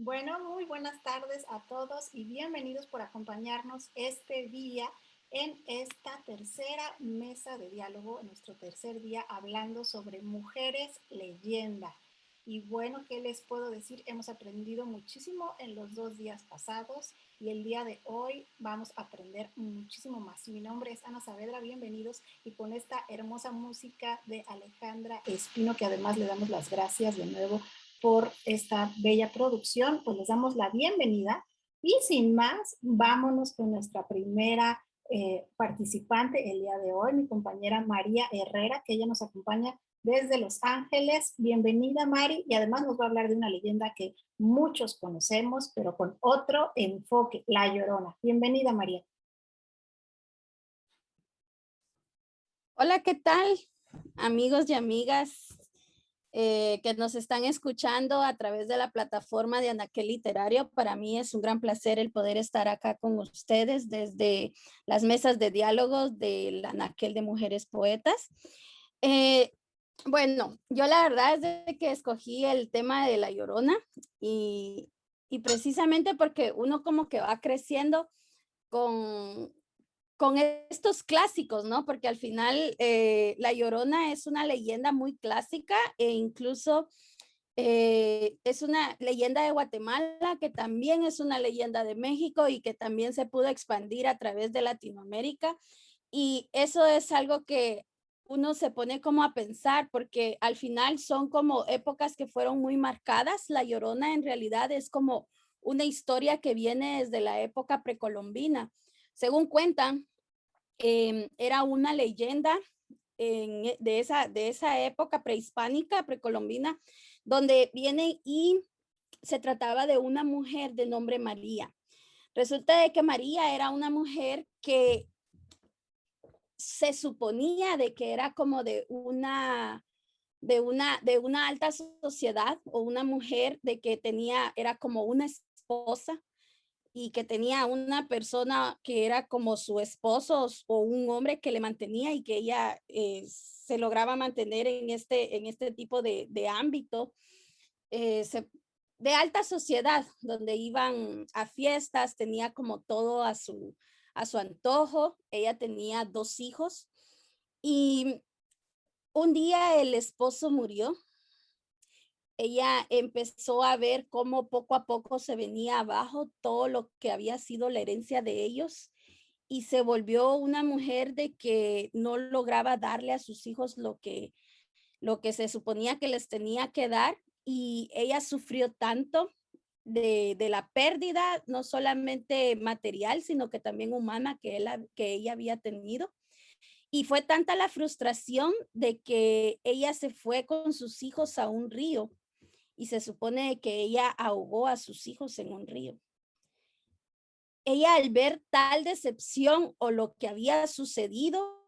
Bueno, muy buenas tardes a todos y bienvenidos por acompañarnos este día en esta tercera mesa de diálogo, en nuestro tercer día hablando sobre mujeres leyenda. Y bueno, ¿qué les puedo decir? Hemos aprendido muchísimo en los 2 días pasados y el día de hoy vamos a aprender muchísimo más. Mi nombre es Ana Saavedra, bienvenidos y con esta hermosa música de Alejandra Espino, que además le damos las gracias de nuevo por esta bella producción, pues les damos la bienvenida y sin más, vámonos con nuestra primera participante el día de hoy, mi compañera María Herrera, que ella nos acompaña desde Los Ángeles. Bienvenida, Mari, y además nos va a hablar de una leyenda que muchos conocemos, pero con otro enfoque, La Llorona. Bienvenida, María. Hola, ¿qué tal, amigos y amigas que nos están escuchando a través de la plataforma de Anaquel Literario? Para mí es un gran placer el poder estar acá con ustedes desde las mesas de diálogos del Anaquel de Mujeres Poetas. Eh, bueno, yo la verdad es de que escogí el tema de La Llorona y, y precisamente porque uno como que va creciendo con, con estos clásicos, ¿no? Porque al final La Llorona es una leyenda muy clásica e incluso es una leyenda de Guatemala, que también es una leyenda de México y que también se pudo expandir a través de Latinoamérica. Y eso es algo que uno se pone como a pensar, porque al final son como épocas que fueron muy marcadas. La Llorona en realidad es como una historia que viene desde la época precolombina. Según cuentan, era una leyenda de esa época prehispánica, precolombina, donde viene y se trataba de una mujer de nombre María. Resulta de que María era una mujer que se suponía de que era como de una alta sociedad, o una mujer de que tenía, era como una esposa y que tenía una persona que era como su esposo o un hombre que le mantenía, y que ella se lograba mantener en este tipo de ámbito eh, se- de alta sociedad, donde iban a fiestas, tenía como todo a su antojo. Ella tenía 2 hijos y un día el esposo murió. Ella empezó a ver cómo poco a poco se venía abajo todo lo que había sido la herencia de ellos, y se volvió una mujer de que no lograba darle a sus hijos lo que se suponía que les tenía que dar, y ella sufrió tanto de la pérdida, no solamente material, sino que también humana, que ella había tenido. Y fue tanta la frustración de que ella se fue con sus hijos a un río, y se supone que ella ahogó a sus hijos en un río. Ella, al ver tal decepción o lo que había sucedido,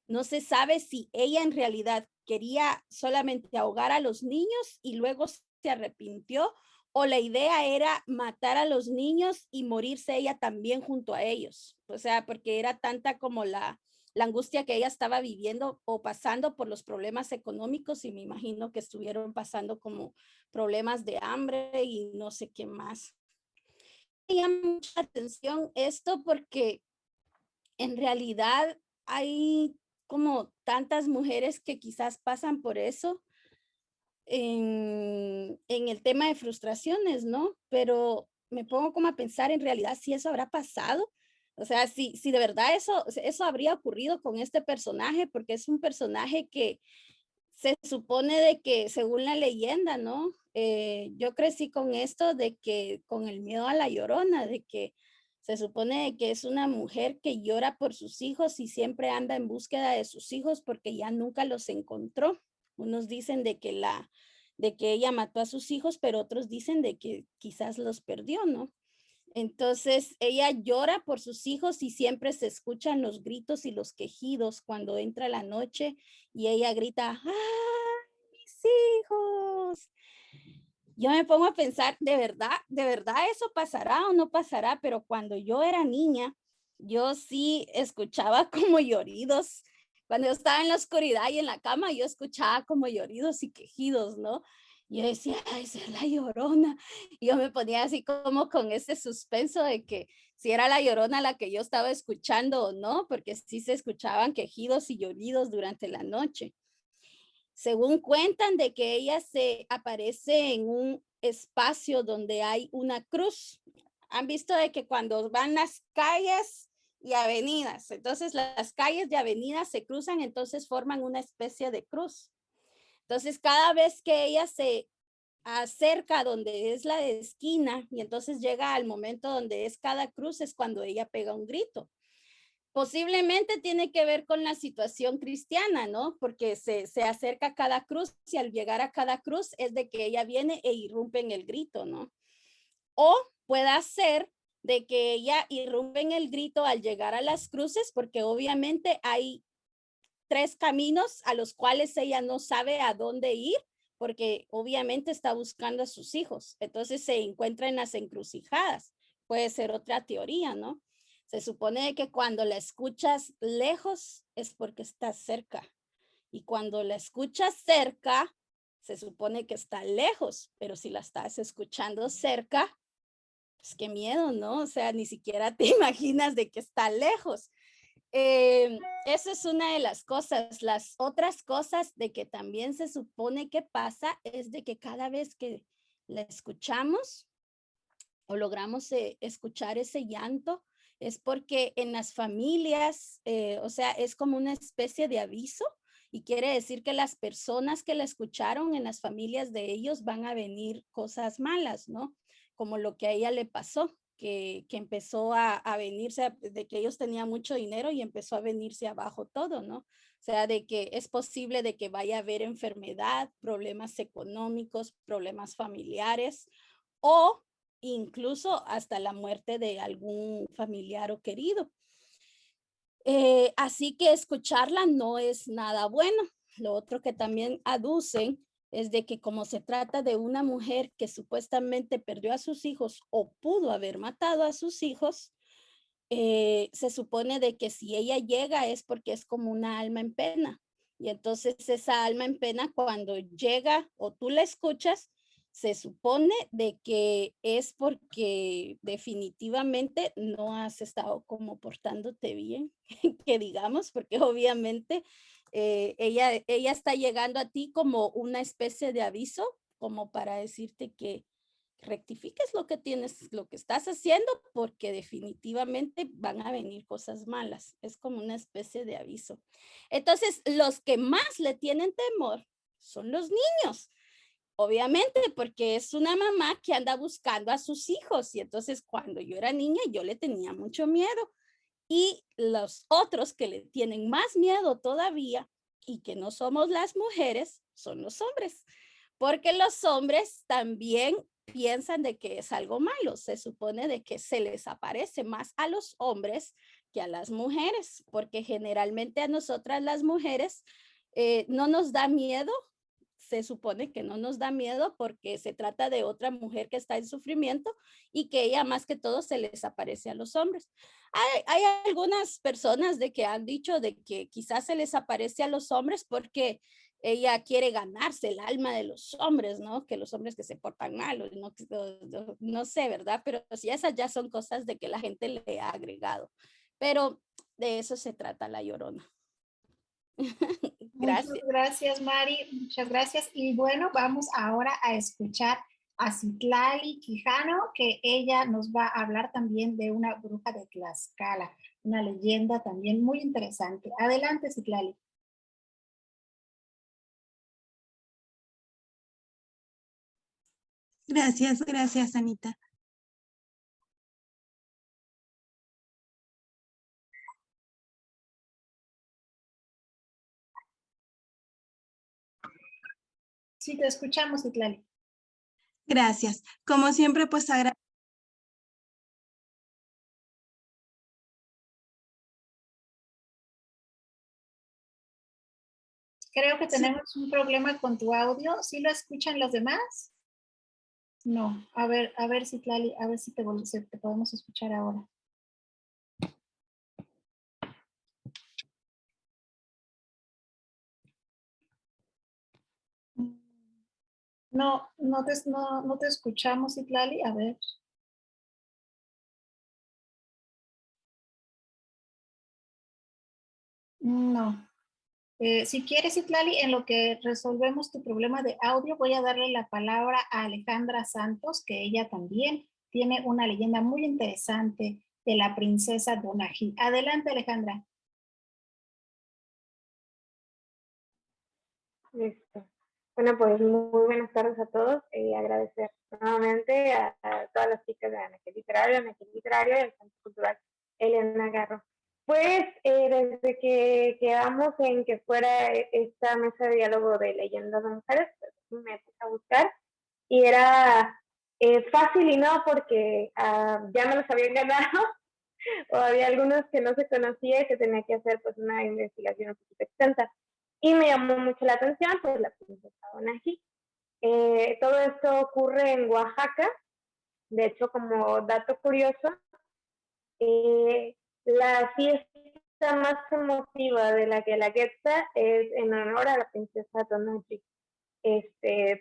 no se sabe si ella en realidad quería solamente ahogar a los niños y luego se arrepintió, o la idea era matar a los niños y morirse ella también junto a ellos. O sea, porque era tanta como la angustia que ella estaba viviendo o pasando por los problemas económicos, y me imagino que estuvieron pasando como problemas de hambre y no sé qué más. Me llama mucha atención esto porque en realidad hay como tantas mujeres que quizás pasan por eso en el tema de frustraciones, ¿no? Pero me pongo como a pensar en realidad si eso habrá pasado. O sea, si de verdad eso habría ocurrido con este personaje, porque es un personaje que se supone de que, según la leyenda, ¿no? Yo crecí con esto de que, con el miedo a la Llorona, de que se supone de que es una mujer que llora por sus hijos y siempre anda en búsqueda de sus hijos porque ya nunca los encontró. Unos dicen de que ella mató a sus hijos, pero otros dicen de que quizás los perdió, ¿no? Entonces ella llora por sus hijos y siempre se escuchan los gritos y los quejidos cuando entra la noche, y ella grita, ¡ah, mis hijos! Yo me pongo a pensar, de verdad eso pasará o no pasará, pero cuando yo era niña, yo sí escuchaba como lloridos. Cuando yo estaba en la oscuridad y en la cama, yo escuchaba como lloridos y quejidos, ¿no? Y yo decía, ay, esa es la Llorona. Y yo me ponía así como con ese suspenso de que si era la Llorona la que yo estaba escuchando o no, porque sí se escuchaban quejidos y lloridos durante la noche. Según cuentan de que ella se aparece en un espacio donde hay una cruz. Han visto de que cuando van las calles y avenidas, entonces las calles y avenidas se cruzan, entonces forman una especie de cruz. Entonces cada vez que ella se acerca donde es la de esquina y entonces llega al momento donde es cada cruz, es cuando ella pega un grito. Posiblemente tiene que ver con la situación cristiana, ¿no? Porque se acerca a cada cruz y al llegar a cada cruz es de que ella viene e irrumpe en el grito, ¿no? O pueda ser de que ella irrumpe en el grito al llegar a las cruces, porque obviamente hay tres caminos a los cuales ella no sabe a dónde ir, porque obviamente está buscando a sus hijos. Entonces se encuentra en las encrucijadas. Puede ser otra teoría, ¿no? Se supone que cuando la escuchas lejos es porque está cerca. Y cuando la escuchas cerca, se supone que está lejos, pero si la estás escuchando cerca, pues qué miedo, ¿no? O sea, ni siquiera te imaginas de que está lejos. Eso es una de las cosas. Las otras cosas de que también se supone que pasa es de que cada vez que la escuchamos o logramos escuchar ese llanto, es porque en las familias, o sea, es como una especie de aviso y quiere decir que las personas que la escucharon en las familias de ellos van a venir cosas malas, ¿no? Como lo que a ella le pasó, que empezó a venirse, de que ellos tenían mucho dinero y empezó a venirse abajo todo, ¿no? O sea, de que es posible de que vaya a haber enfermedad, problemas económicos, problemas familiares o incluso hasta la muerte de algún familiar o querido. Así que escucharla no es nada bueno. Lo otro que también aducen es de que como se trata de una mujer que supuestamente perdió a sus hijos o pudo haber matado a sus hijos, se supone de que si ella llega es porque es como una alma en pena. Y entonces esa alma en pena cuando llega o tú la escuchas, se supone de que es porque definitivamente no has estado como portándote bien, que digamos, porque obviamente ella está llegando a ti como una especie de aviso, como para decirte que rectifiques lo que tienes, lo que estás haciendo, porque definitivamente van a venir cosas malas. Es como una especie de aviso. Entonces, los que más le tienen temor son los niños. Obviamente, porque es una mamá que anda buscando a sus hijos y entonces cuando yo era niña yo le tenía mucho miedo y los otros que le tienen más miedo todavía y que no somos las mujeres son los hombres, porque los hombres también piensan de que es algo malo. Se supone de que se les aparece más a los hombres que a las mujeres, porque generalmente a nosotras las mujeres no nos da miedo. Se supone que no nos da miedo porque se trata de otra mujer que está en sufrimiento y que ella más que todo se les aparece a los hombres. Hay algunas personas de que han dicho de que quizás se les aparece a los hombres porque ella quiere ganarse el alma de los hombres, ¿no? Que los hombres que se portan mal, no sé, ¿verdad? Pero si esas ya son cosas de que la gente le ha agregado. Pero de eso se trata La Llorona. Muchas Gracias. gracias, Mari. Muchas gracias. Y bueno, vamos ahora a escuchar a Citlali Quijano, que ella nos va a hablar también de una bruja de Tlaxcala, una leyenda también muy interesante. Adelante, Citlali. Gracias, gracias, Anita. Sí, te escuchamos, Citlali. Gracias. Como siempre, pues Creo que sí, tenemos un problema con tu audio. ¿Sí lo escuchan los demás? No. A ver, Citlali, a ver si te podemos escuchar ahora. No te escuchamos, Itlali. A ver. No. Si quieres, Itlali, en lo que resolvemos tu problema de audio, voy a darle la palabra a Alejandra Santos, que ella también tiene una leyenda muy interesante de la princesa Donají. Adelante, Alejandra. Listo. Bueno, pues muy buenas tardes a todos. Agradecer nuevamente a todas las chicas de Anaquel Literario y al Centro Cultural Elena Garro. Pues desde que quedamos en que fuera esta mesa de diálogo de leyendas de mujeres, pues, me puse a buscar y era fácil y no porque ya me los habían ganado o había algunos que no se conocía y que tenía que hacer pues una investigación un poquito extensa. Y me llamó mucho la atención pues la princesa Donají. Todo esto ocurre en Oaxaca. De hecho, como dato curioso, la fiesta más emotiva de la Guelaguetza es en honor a la princesa Donají.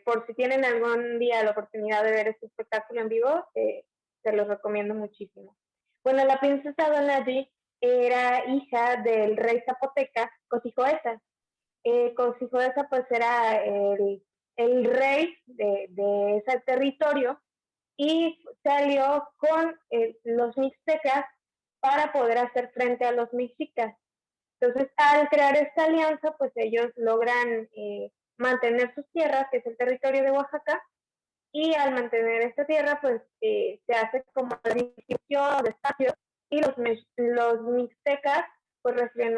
Por si tienen algún día la oportunidad de ver este espectáculo en vivo, se los recomiendo muchísimo. Bueno, la princesa Donají era hija del rey zapoteca Cosijoesa. Cosijoesa pues era el rey de ese territorio y se alió con los mixtecas para poder hacer frente a los mexicas. Entonces, al crear esta alianza, pues ellos logran mantener sus tierras, que es el territorio de Oaxaca, y al mantener esta tierra, pues se hace como la distribución de espacios y los mixtecas pues reciben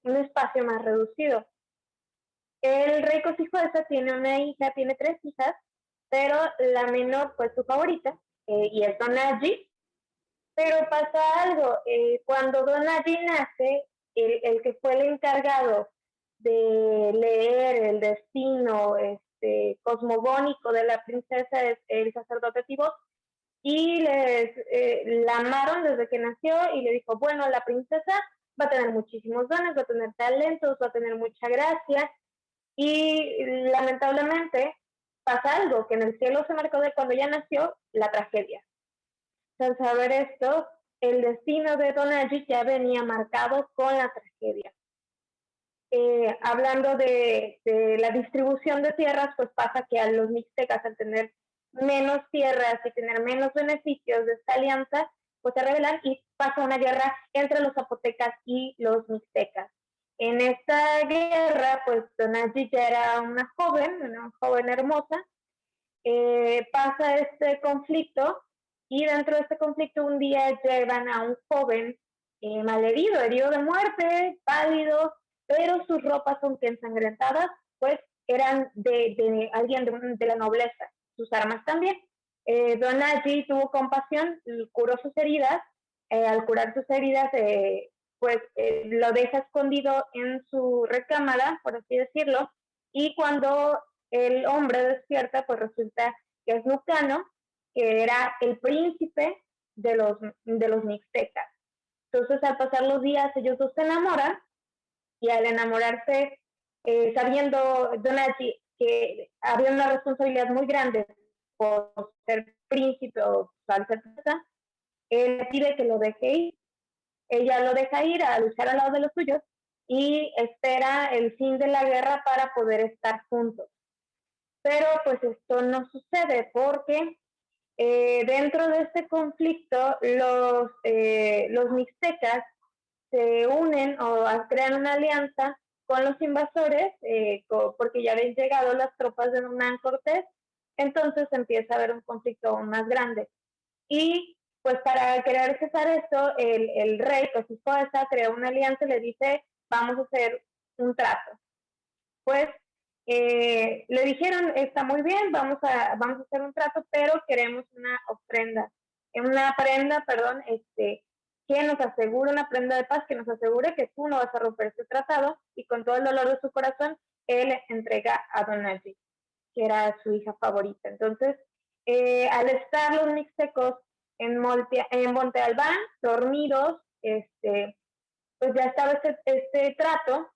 un espacio más reducido. El rey Cosijuesa tiene una hija, tiene 3 hijas, pero la menor fue su favorita, y es Donají. Pero pasa algo, cuando Donají nace, el que fue el encargado de leer el destino cosmogónico de la princesa es el sacerdote Tibot, y la amaron desde que nació y le dijo, bueno, la princesa va a tener muchísimos dones, va a tener talentos, va a tener mucha gracia, y lamentablemente pasa algo, que en el cielo se marcó de cuando ella nació la tragedia. Al saber esto, el destino de Donají ya venía marcado con la tragedia. Hablando de la distribución de tierras, pues pasa que a los mixtecas, al tener menos tierras y tener menos beneficios de esta alianza, pues se rebelan y pasa una guerra entre los zapotecas y los mixtecas. En esta guerra, pues Donají ya era una joven hermosa. Pasa este conflicto y dentro de este conflicto un día llevan a un joven malherido, herido de muerte, pálido, pero sus ropas, aunque ensangrentadas, pues eran de alguien de la nobleza, sus armas también. Donají tuvo compasión y curó sus heridas. Al curar sus heridas, pues lo deja escondido en su recámara, por así decirlo, y cuando el hombre despierta, pues resulta que es Lucano, que era el príncipe de los mixtecas. Entonces, al pasar los días, ellos dos se enamoran, y al enamorarse, sabiendo Donají que había una responsabilidad muy grande por ser príncipe o al ser princesa, él pide que lo deje ir. Ella lo deja ir a luchar al lado de los suyos y espera el fin de la guerra para poder estar juntos. Pero pues esto no sucede porque dentro de este conflicto los mixtecas se unen o crean una alianza con los invasores, porque ya habían llegado las tropas de Hernán Cortés. Entonces empieza a haber un conflicto aún más grande. Y pues para querer cesar esto, el rey Cosijoesa creó una alianza y le dice, vamos a hacer un trato. Pues le dijeron, está muy bien, vamos a hacer un trato, pero queremos una prenda, que nos asegure, una prenda de paz, que nos asegure que tú no vas a romper este tratado, y con todo el dolor de su corazón, él entrega a Donají, que era su hija favorita. Entonces, al estar los mixtecos en Monte Albán, dormidos, pues ya estaba este trato,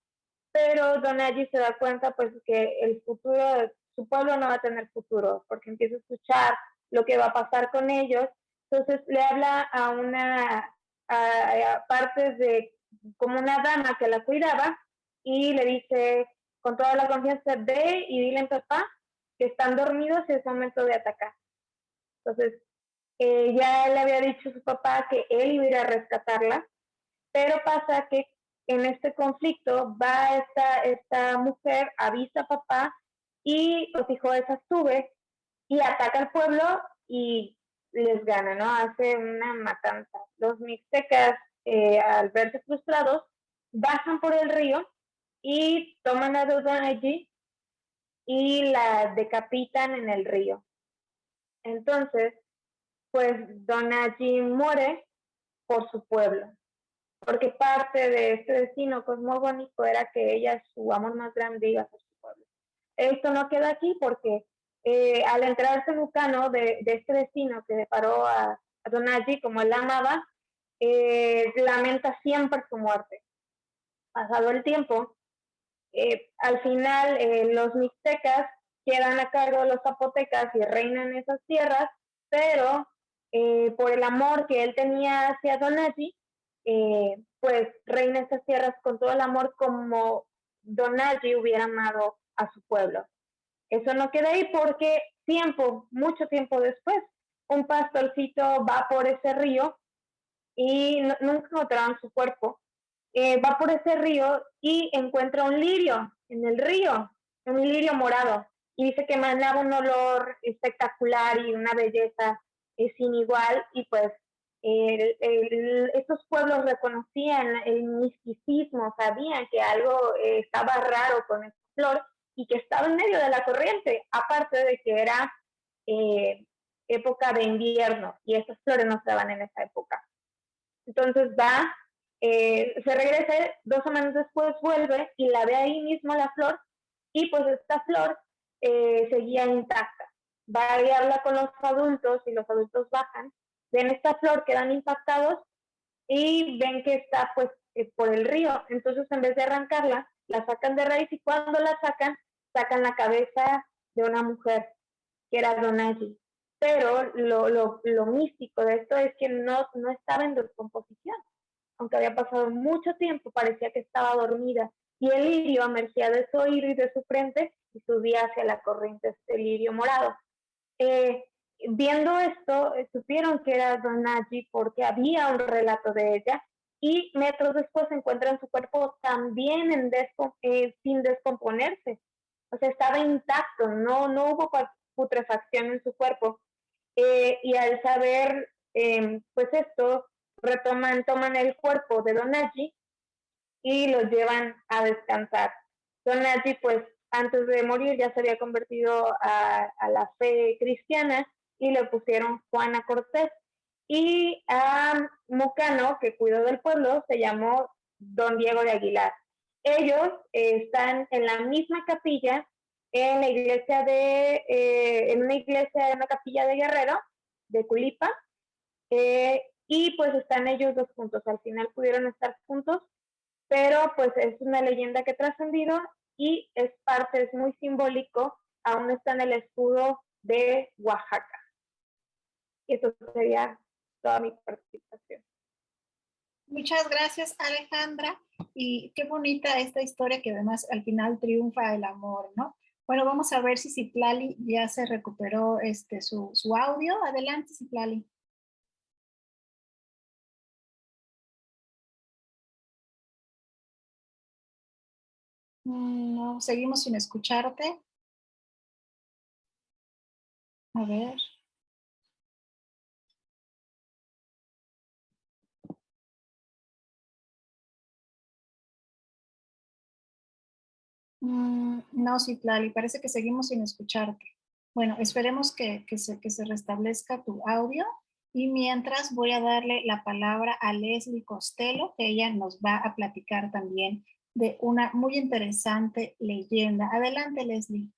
pero Donaji se da cuenta pues que el futuro, su pueblo no va a tener futuro, porque empieza a escuchar lo que va a pasar con ellos. Entonces le habla a a partes de, como una dama que la cuidaba, y le dice con toda la confianza, ve y dile a mi papá que están dormidos y es momento de atacar. Entonces, ya le había dicho a su papá que él iba a ir a rescatarla, pero pasa que en este conflicto va esta mujer, avisa a papá y los hijos esas sube y ataca al pueblo y les gana, ¿no? Hace una matanza. Los mixtecas, al verse frustrados, bajan por el río y toman a Donaji y la decapitan en el río. Entonces, pues Donaji muere por su pueblo, porque parte de este destino cosmogónico era que ella, su amor más grande, iba a ser su pueblo. Esto no queda aquí porque al enterarse Lucano de este destino que deparó a Donaji, como él la amaba, lamenta siempre su muerte. Pasado el tiempo, al final los mixtecas quedan a cargo de los zapotecas y reinan esas tierras, pero por el amor que él tenía hacia Donaji, pues reina estas tierras con todo el amor como Donaji hubiera amado a su pueblo. Eso no queda ahí porque mucho tiempo después, un pastorcito va por ese río y nunca encontraron su cuerpo. Va por ese río y encuentra un lirio en el río, un lirio morado, y dice que emanaba un olor espectacular y una belleza sin igual, y pues estos pueblos reconocían el misticismo, sabían que algo estaba raro con esta flor y que estaba en medio de la corriente, aparte de que era época de invierno y estas flores no se daban en esa época. Entonces va, se regresa, 2 semanas después vuelve y la ve ahí mismo la flor, y pues esta flor seguía intacta. Va y habla con los adultos y los adultos bajan, ven esta flor, quedan impactados y ven que está pues por el río. Entonces en vez de arrancarla, la sacan de raíz, y cuando la sacan la cabeza de una mujer que era Donaji. Pero lo místico de esto es que no estaba en descomposición. Aunque había pasado mucho tiempo, parecía que estaba dormida. Y el lirio emergía de su oído y de su frente y subía hacia la corriente este lirio morado. Viendo esto, supieron que era Donaji porque había un relato de ella, y metros después se encuentran su cuerpo también sin descomponerse. O sea, estaba intacto, no hubo putrefacción en su cuerpo. Y al saber pues esto, toman el cuerpo de Donaji y lo llevan a descansar. Donaji pues antes de morir ya se había convertido a la fe cristiana y le pusieron Juana Cortés, y a Mucano, que cuidó del pueblo, se llamó Don Diego de Aguilar. Ellos están en la misma capilla en la iglesia en una capilla de Guerrero, de Culipa, y pues están ellos dos juntos. Al final pudieron estar juntos, pero pues es una leyenda que ha trascendido y es muy simbólico, aún está en el escudo de Oaxaca. Y eso sería toda mi participación. Muchas gracias, Alejandra. Y qué bonita esta historia, que además al final triunfa el amor, ¿no? Bueno, vamos a ver si Citlali ya se recuperó su audio. Adelante, Citlali. No, seguimos sin escucharte. A ver. No, Citlali, parece que seguimos sin escucharte. Bueno, esperemos que se restablezca tu audio, y mientras voy a darle la palabra a Leslie Costello, que ella nos va a platicar también de una muy interesante leyenda. Adelante, Leslie.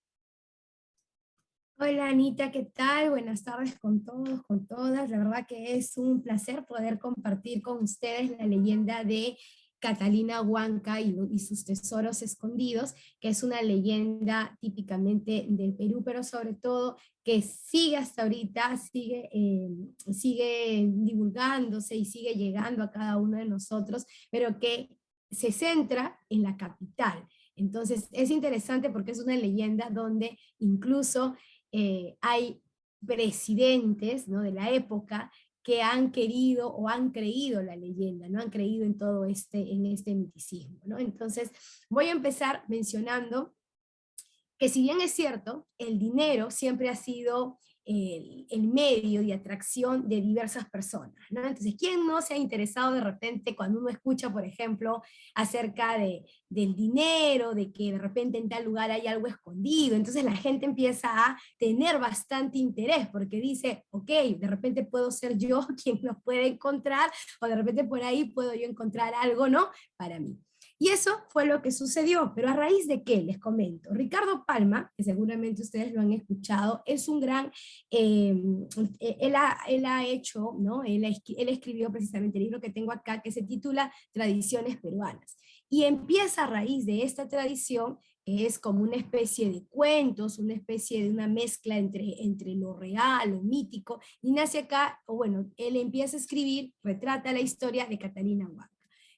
Hola Anita, ¿qué tal? Buenas tardes con todos, con todas. La verdad que es un placer poder compartir con ustedes la leyenda de Catalina Huanca y sus tesoros escondidos, que es una leyenda típicamente del Perú, pero sobre todo que sigue hasta ahorita, sigue divulgándose y sigue llegando a cada uno de nosotros, pero que se centra en la capital. Entonces es interesante porque es una leyenda donde incluso hay presidentes, ¿no?, de la época que han querido o han creído la leyenda, ¿no? Han creído en todo en este misticismo, ¿no? Entonces voy a empezar mencionando que, si bien es cierto, el dinero siempre ha sido el medio de atracción de diversas personas, ¿no? Entonces, ¿quién no se ha interesado de repente cuando uno escucha, por ejemplo, acerca del dinero, de que de repente en tal lugar hay algo escondido? Entonces la gente empieza a tener bastante interés, porque dice, ok, de repente puedo ser yo quien lo puede encontrar, o de repente por ahí puedo yo encontrar algo, ¿no?, para mí. Y eso fue lo que sucedió, pero ¿a raíz de qué? Les comento. Ricardo Palma, que seguramente ustedes lo han escuchado, es un gran, él ha hecho, ¿no? Él escribió precisamente el libro que tengo acá, que se titula Tradiciones Peruanas. Y empieza a raíz de esta tradición, que es como una especie de cuentos, una especie de una mezcla entre lo real, lo mítico, y nace acá, o bueno, él empieza a escribir, retrata la historia de Catalina Huanca.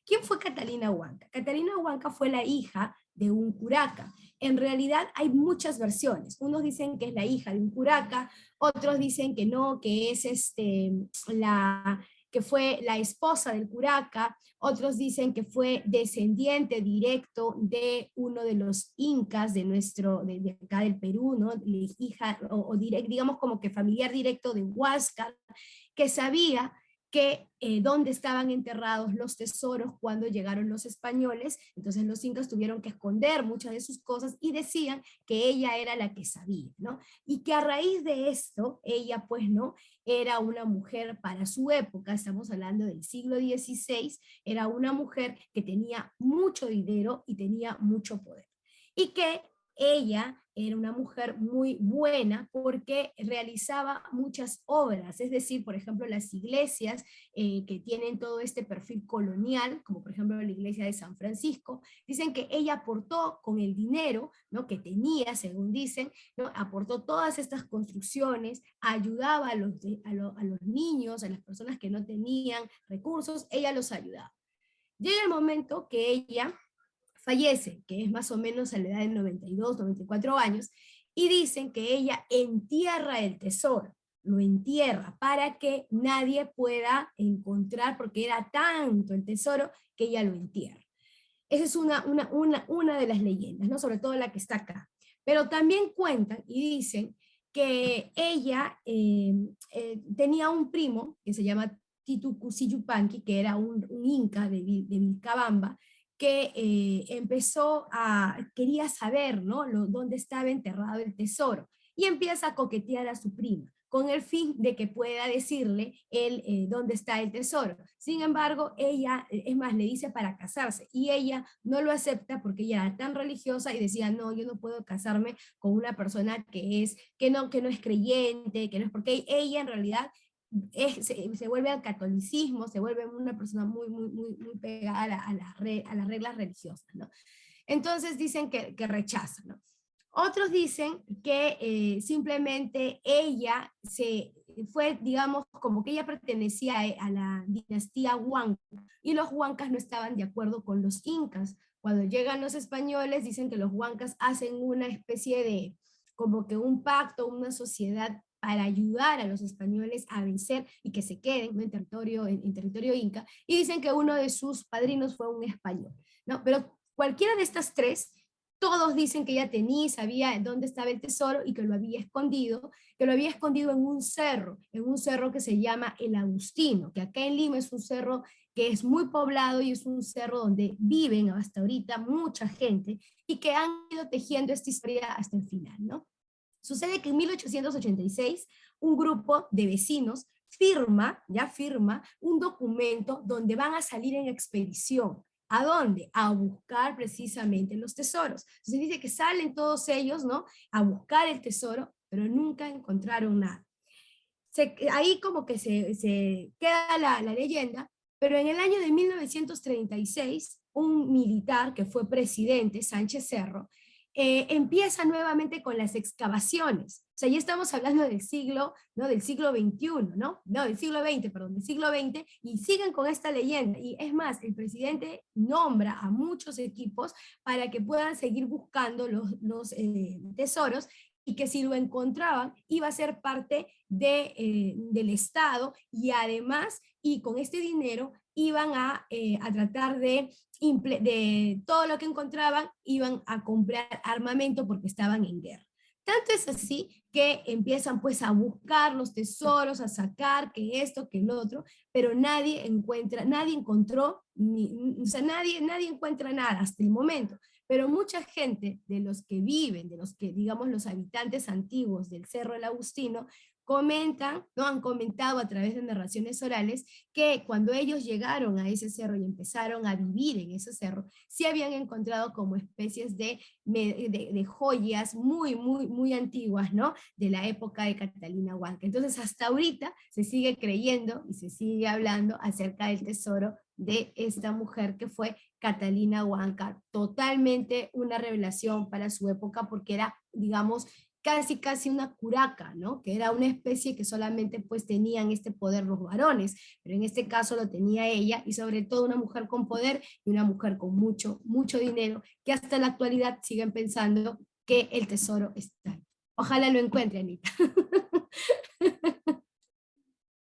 ¿Quién fue Catalina Huanca? Catalina Huanca fue la hija de un curaca. En realidad hay muchas versiones. Unos dicen que es la hija de un curaca, otros dicen que no, que es que fue la esposa del curaca, otros dicen que fue descendiente directo de uno de los incas de acá del Perú, ¿no? Hija, digamos como que familiar directo de Huáscar, que sabía que dónde estaban enterrados los tesoros cuando llegaron los españoles. Entonces los incas tuvieron que esconder muchas de sus cosas y decían que ella era la que sabía, ¿no? Y que a raíz de esto, ella pues no, era una mujer para su época, estamos hablando del siglo XVI, era una mujer que tenía mucho dinero y tenía mucho poder. Y que ella era una mujer muy buena porque realizaba muchas obras, es decir, por ejemplo, las iglesias que tienen todo este perfil colonial, como por ejemplo la iglesia de San Francisco, dicen que ella aportó con el dinero, ¿no?, que tenía, según dicen, ¿no?, aportó todas estas construcciones, ayudaba a los niños, a las personas que no tenían recursos, ella los ayudaba. Llega el momento que ella fallece, que es más o menos a la edad de 92, 94 años, y dicen que ella entierra el tesoro, lo entierra para que nadie pueda encontrar, porque era tanto el tesoro que ella lo entierra. Esa es una de las leyendas, ¿no?, sobre todo la que está acá. Pero también cuentan y dicen que ella tenía un primo que se llama Titu Cusi Yupanqui, que era un inca de Vilcabamba, que quería saber, ¿no?, dónde estaba enterrado el tesoro, y empieza a coquetear a su prima, con el fin de que pueda decirle dónde está el tesoro. Sin embargo, ella, es más, le dice para casarse, y ella no lo acepta porque ella era tan religiosa y decía, no, yo no puedo casarme con una persona que no es creyente, que no es, porque ella en realidad se vuelve al catolicismo, se vuelve una persona muy, muy, muy, muy pegada a las reglas religiosas, ¿no? Entonces dicen que rechazan, ¿no? Otros dicen que simplemente ella fue, digamos, como que ella pertenecía a la dinastía Huanca, y los huancas no estaban de acuerdo con los incas. Cuando llegan los españoles, dicen que los huancas hacen una especie de, como que un pacto, una sociedad para ayudar a los españoles a vencer y que se queden, ¿no?, en territorio inca, y dicen que uno de sus padrinos fue un español, ¿no? Pero cualquiera de estas tres, todos dicen que ella sabía dónde estaba el tesoro y que lo había escondido en un cerro que se llama El Agustino, que acá en Lima es un cerro que es muy poblado y es un cerro donde viven hasta ahorita mucha gente y que han ido tejiendo esta historia hasta el final, ¿no? Sucede que en 1886 un grupo de vecinos firma un documento donde van a salir en expedición. ¿A dónde? A buscar precisamente los tesoros. Entonces dice que salen todos ellos, ¿no?, a buscar el tesoro, pero nunca encontraron nada. Ahí como que se queda la leyenda, Pero en el año de 1936, un militar que fue presidente, Sánchez Cerro, empieza nuevamente con las excavaciones. O sea, ya estamos hablando del siglo, ¿no? Del siglo XXI, ¿no? No, del siglo XX, perdón, del siglo XX, y siguen con esta leyenda. Y es más, el presidente nombra a muchos equipos para que puedan seguir buscando los tesoros, y que si lo encontraban iba a ser parte del Estado, y además, y con este dinero iban a tratar de todo lo que encontraban, iban a comprar armamento porque estaban en guerra. Tanto es así que empiezan pues a buscar los tesoros, a sacar que esto, que el otro, pero nadie encontró, o sea, nadie encuentra nada hasta el momento. Pero mucha gente de los que viven, de los que, digamos, los habitantes antiguos del Cerro del Agustino, comentan, ¿no? Han comentado a través de narraciones orales que cuando ellos llegaron a ese cerro y empezaron a vivir en ese cerro, sí habían encontrado como especies de joyas muy antiguas, ¿no? De la época de Catalina Huanca. Entonces hasta ahorita se sigue creyendo y se sigue hablando acerca del tesoro de esta mujer que fue Catalina Huanca, totalmente una revelación para su época, porque era, digamos, casi una curaca, ¿no? Que era una especie que solamente pues tenían este poder los varones, pero en este caso lo tenía ella, y sobre todo una mujer con poder y una mujer con mucho dinero, que hasta la actualidad siguen pensando que el tesoro está. Ojalá lo encuentre, Anita.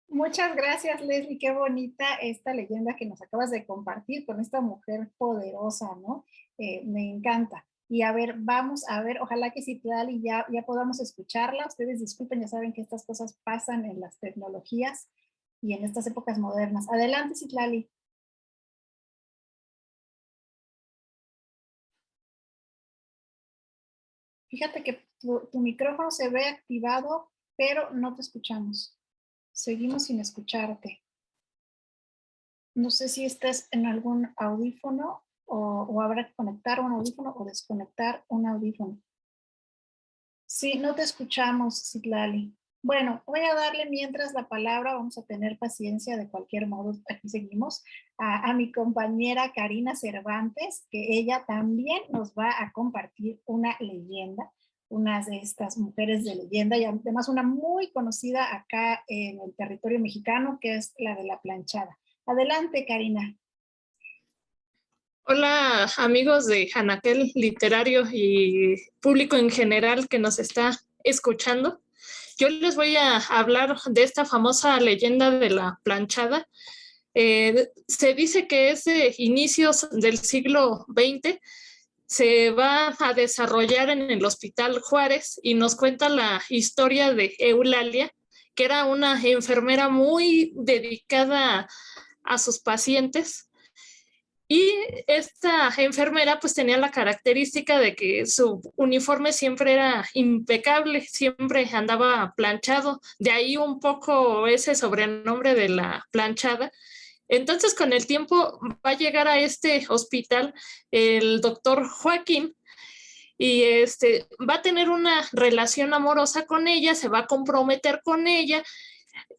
Muchas gracias, Leslie. Qué bonita esta leyenda que nos acabas de compartir con esta mujer poderosa, ¿no? Me encanta. Y a ver, vamos a ver, ojalá que Citlali ya podamos escucharla. Ustedes disculpen, ya saben que estas cosas pasan en las tecnologías y en estas épocas modernas. Adelante, Citlali. Fíjate que tu micrófono se ve activado, pero no te escuchamos. Seguimos sin escucharte. No sé si estás en algún audífono o habrá que conectar un audífono o desconectar un audífono. Sí, no te escuchamos, Citlali. Bueno, voy a darle mientras la palabra, vamos a tener paciencia de cualquier modo, aquí seguimos, a mi compañera Karina Cervantes, que ella también nos va a compartir una leyenda, una de estas mujeres de leyenda, y además una muy conocida acá en el territorio mexicano, que es la de la planchada. Adelante, Karina. Hola, amigos de Anaquel Literario y público en general que nos está escuchando. Yo les voy a hablar de esta famosa leyenda de la planchada. Se dice que es de inicios del siglo XX, se va a desarrollar en el Hospital Juárez y nos cuenta la historia de Eulalia, que era una enfermera muy dedicada a sus pacientes. Y esta enfermera pues tenía la característica de que su uniforme siempre era impecable, siempre andaba planchado, de ahí un poco ese sobrenombre de la planchada. Entonces con el tiempo va a llegar a este hospital el doctor Joaquín y va a tener una relación amorosa con ella, se va a comprometer con ella,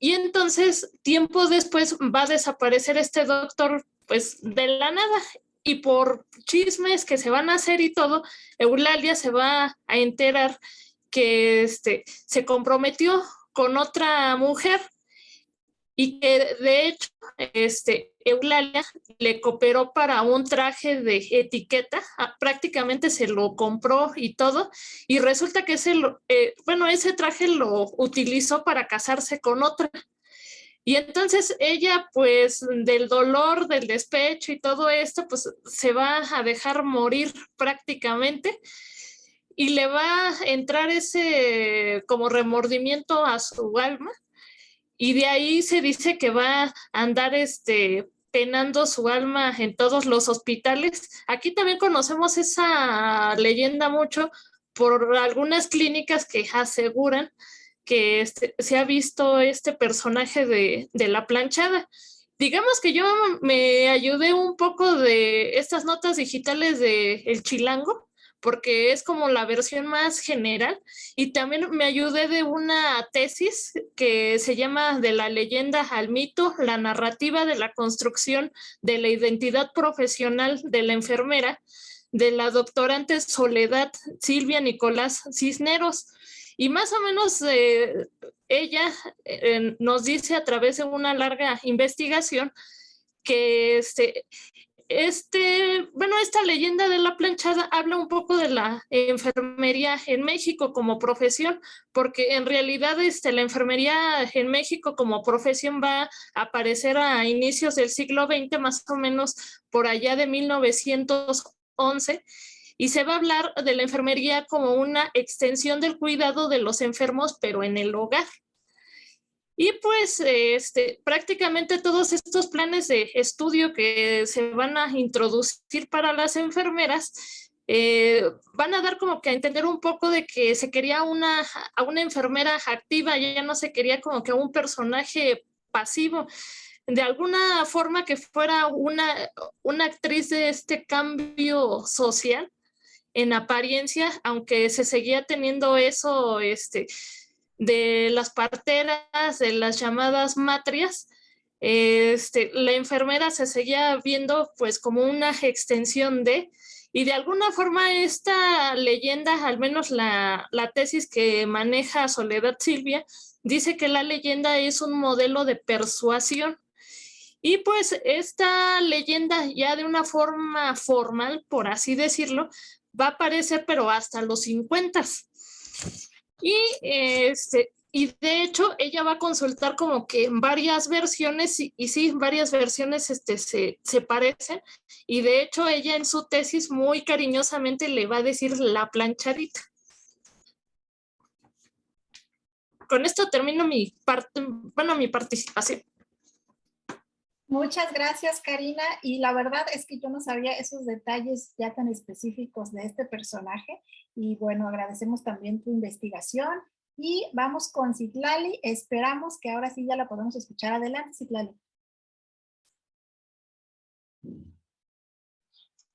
y entonces tiempo después va a desaparecer este doctor pues de la nada, y por chismes que se van a hacer y todo, Eulalia se va a enterar que se comprometió con otra mujer y que de hecho Eulalia le cooperó para un traje de etiqueta, prácticamente se lo compró y todo, y resulta que ese traje lo utilizó para casarse con otra. Y entonces ella, pues, del dolor, del despecho y todo esto, pues, se va a dejar morir prácticamente y le va a entrar ese como remordimiento a su alma, y de ahí se dice que va a andar penando su alma en todos los hospitales. Aquí también conocemos esa leyenda mucho por algunas clínicas que aseguran que se ha visto este personaje de la planchada. Digamos que yo me ayudé un poco de estas notas digitales de El Chilango, porque es como la versión más general, y también me ayudé de una tesis que se llama De la leyenda al mito, la narrativa de la construcción de la identidad profesional de la enfermera, de la doctorante Soledad Silvia Nicolás Cisneros. Y más o menos ella nos dice a través de una larga investigación que esta leyenda de la planchada habla un poco de la enfermería en México como profesión, porque en realidad la enfermería en México como profesión va a aparecer a inicios del siglo XX, más o menos por allá de 1911, y se va a hablar de la enfermería como una extensión del cuidado de los enfermos, pero en el hogar. Y pues prácticamente todos estos planes de estudio que se van a introducir para las enfermeras van a dar como que a entender un poco de que se quería a una enfermera activa, ya no se quería como que un personaje pasivo, de alguna forma que fuera una actriz de este cambio social en apariencia, aunque se seguía teniendo eso de las parteras, de las llamadas matrias. La enfermera se seguía viendo pues como una extensión de, y de alguna forma esta leyenda, al menos la tesis que maneja Soledad Silvia, dice que la leyenda es un modelo de persuasión. Y pues esta leyenda ya de una forma formal, por así decirlo, va a aparecer pero hasta los 50. Y de hecho ella va a consultar como que varias versiones y sí, varias versiones se parecen, y de hecho ella en su tesis muy cariñosamente le va a decir la planchadita. Con esto termino mi participación. Muchas gracias, Karina, y la verdad es que yo no sabía esos detalles ya tan específicos de este personaje, y bueno, agradecemos también tu investigación, y vamos con Citlali. Esperamos que ahora sí ya la podemos escuchar. Adelante, Citlali.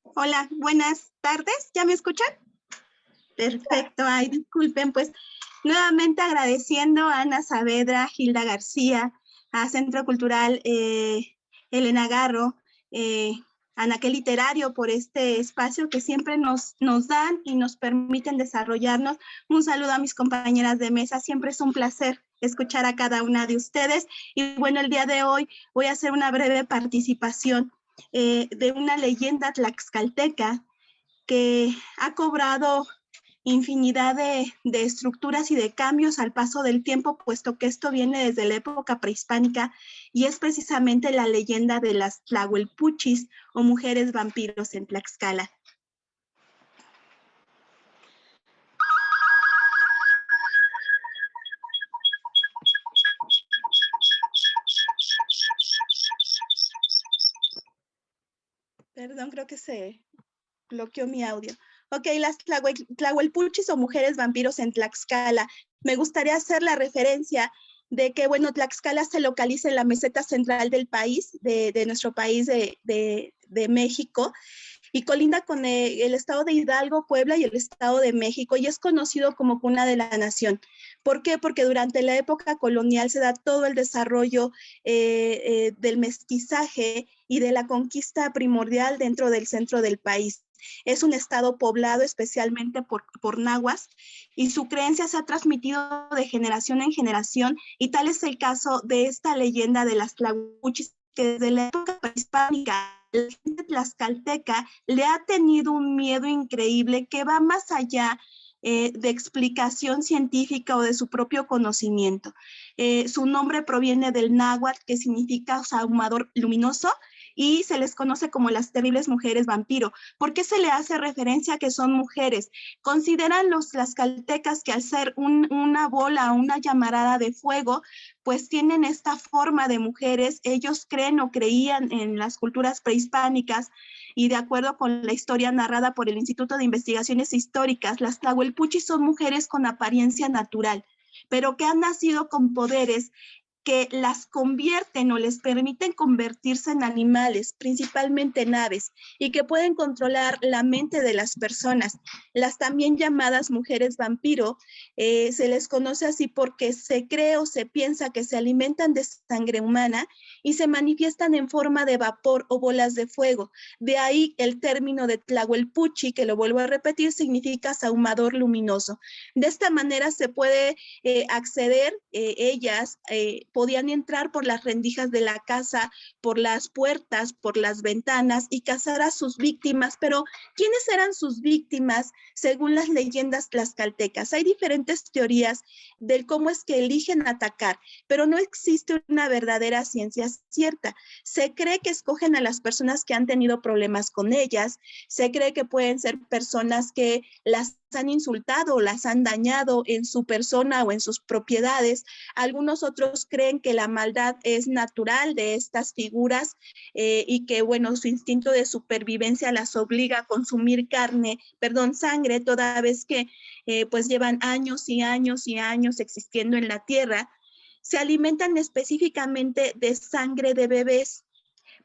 Hola, buenas tardes. ¿Ya me escuchan? Perfecto. Ay, disculpen, pues nuevamente agradeciendo a Ana Saavedra, Hilda García, a Centro Cultural Elena Garro, Anaquel Literario, por este espacio que siempre nos dan y nos permiten desarrollarnos. Un saludo a mis compañeras de mesa, siempre es un placer escuchar a cada una de ustedes. Y bueno, el día de hoy voy a hacer una breve participación de una leyenda tlaxcalteca que ha cobrado infinidad de estructuras y de cambios al paso del tiempo, puesto que esto viene desde la época prehispánica, y es precisamente la leyenda de las tlahuelpuchis o mujeres vampiros en Tlaxcala. Perdón, creo que se bloqueó mi audio. Ok, las tlahuelpuchis o mujeres vampiros en Tlaxcala. Me gustaría hacer la referencia de que, bueno, Tlaxcala se localiza en la meseta central del país, de nuestro país de México, y colinda con el estado de Hidalgo, Puebla y el estado de México, y es conocido como cuna de la nación. ¿Por qué? Porque durante la época colonial se da todo el desarrollo del mestizaje y de la conquista primordial dentro del centro del país. Es un estado poblado especialmente por nahuas, y su creencia se ha transmitido de generación en generación, y tal es el caso de esta leyenda de las tlahuelpuchis, que desde la época prehispánica la gente tlaxcalteca le ha tenido un miedo increíble que va más allá de explicación científica o de su propio conocimiento. Su nombre proviene del náhuatl, que significa ahumador luminoso, y se les conoce como las terribles mujeres vampiro. ¿Por qué se le hace referencia a que son mujeres? Consideran los tlaxcaltecas que al ser una bola o una llamarada de fuego, pues tienen esta forma de mujeres. Ellos creen o creían en las culturas prehispánicas, y de acuerdo con la historia narrada por el Instituto de Investigaciones Históricas, las tlahuelpuchis son mujeres con apariencia natural, pero que han nacido con poderes que las convierten o les permiten convertirse en animales, principalmente en aves, y que pueden controlar la mente de las personas. Las también llamadas mujeres vampiro, se les conoce así porque se cree o se piensa que se alimentan de sangre humana y se manifiestan en forma de vapor o bolas de fuego. De ahí el término de Tlahuelpuchi, que lo vuelvo a repetir, significa sahumador luminoso. De esta manera se puede acceder, ellas podían entrar por las rendijas de la casa, por las puertas, por las ventanas y cazar a sus víctimas. Pero ¿quiénes eran sus víctimas según las leyendas tlaxcaltecas? Hay diferentes teorías del cómo es que eligen atacar, pero no existe una verdadera ciencia cierta. Se cree que escogen a las personas que han tenido problemas con ellas, se cree que pueden ser personas que las han insultado, las han dañado en su persona o en sus propiedades. Algunos otros creen que la maldad es natural de estas figuras y que, bueno, su instinto de supervivencia las obliga a consumir sangre, toda vez que pues llevan años y años y años existiendo en la tierra. Se alimentan específicamente de sangre de bebés,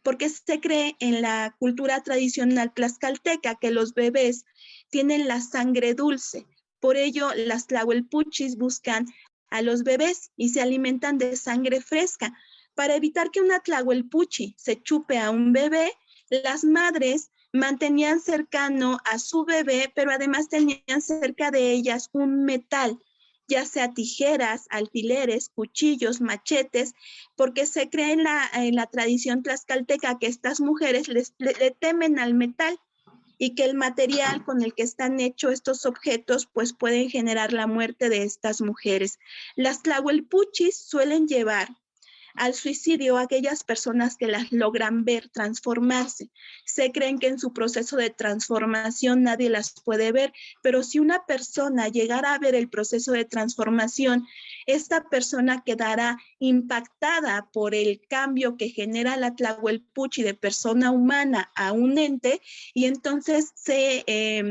porque se cree en la cultura tradicional tlaxcalteca que los bebés tienen la sangre dulce. Por ello, las tlahuelpuchis buscan a los bebés y se alimentan de sangre fresca. Para evitar que una tlahuelpuchi se chupe a un bebé, las madres mantenían cercano a su bebé, pero además tenían cerca de ellas un metal, ya sea tijeras, alfileres, cuchillos, machetes, porque se cree en la tradición tlaxcalteca que estas mujeres le temen al metal y que el material con el que están hechos estos objetos pues pueden generar la muerte de estas mujeres. Las tlahuelpuchis suelen llevar al suicidio a aquellas personas que las logran ver transformarse. Se creen que en su proceso de transformación nadie las puede ver, pero si una persona llegara a ver el proceso de transformación, esta persona quedará impactada por el cambio que genera la tlahuelpuchi de persona humana a un ente y entonces se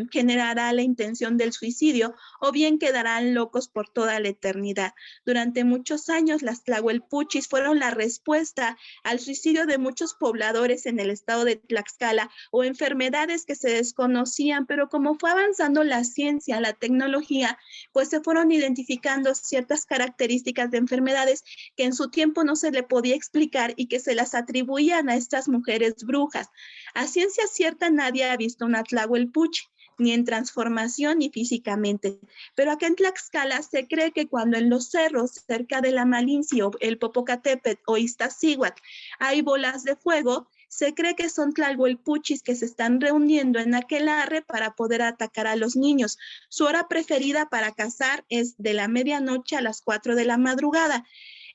generará la intención del suicidio o bien quedarán locos por toda la eternidad. Durante muchos años las tlahuelpuchis fueron la respuesta al suicidio de muchos pobladores en el estado de Tlaxcala o enfermedades que se desconocían, pero como fue avanzando la ciencia, la tecnología, pues se fueron identificando ciertas características de enfermedades que en su tiempo no se le podía explicar y que se las atribuían a estas mujeres brujas. A ciencia cierta nadie ha visto una tlahuelpuchi, ni en transformación ni físicamente. Pero acá en Tlaxcala se cree que cuando en los cerros cerca de la Malinci o el Popocatépetl o Iztaccíhuatl hay bolas de fuego, se cree que son tlahuelpuchis que se están reuniendo en aquel arre para poder atacar a los niños. Su hora preferida para cazar es de la medianoche a las 4 de la madrugada.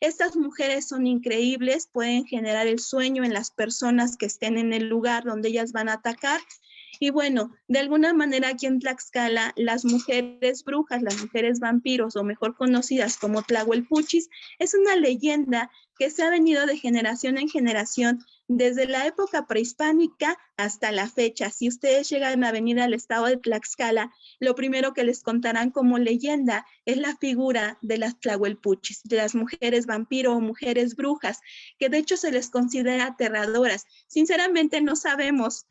Estas mujeres son increíbles, pueden generar el sueño en las personas que estén en el lugar donde ellas van a atacar. Y bueno, de alguna manera aquí en Tlaxcala, las mujeres brujas, las mujeres vampiros, o mejor conocidas como tlahuelpuchis, es una leyenda que se ha venido de generación en generación desde la época prehispánica hasta la fecha. Si ustedes llegan a venir al estado de Tlaxcala, lo primero que les contarán como leyenda es la figura de las tlahuelpuchis, de las mujeres vampiro o mujeres brujas, que de hecho se les considera aterradoras. Sinceramente no sabemos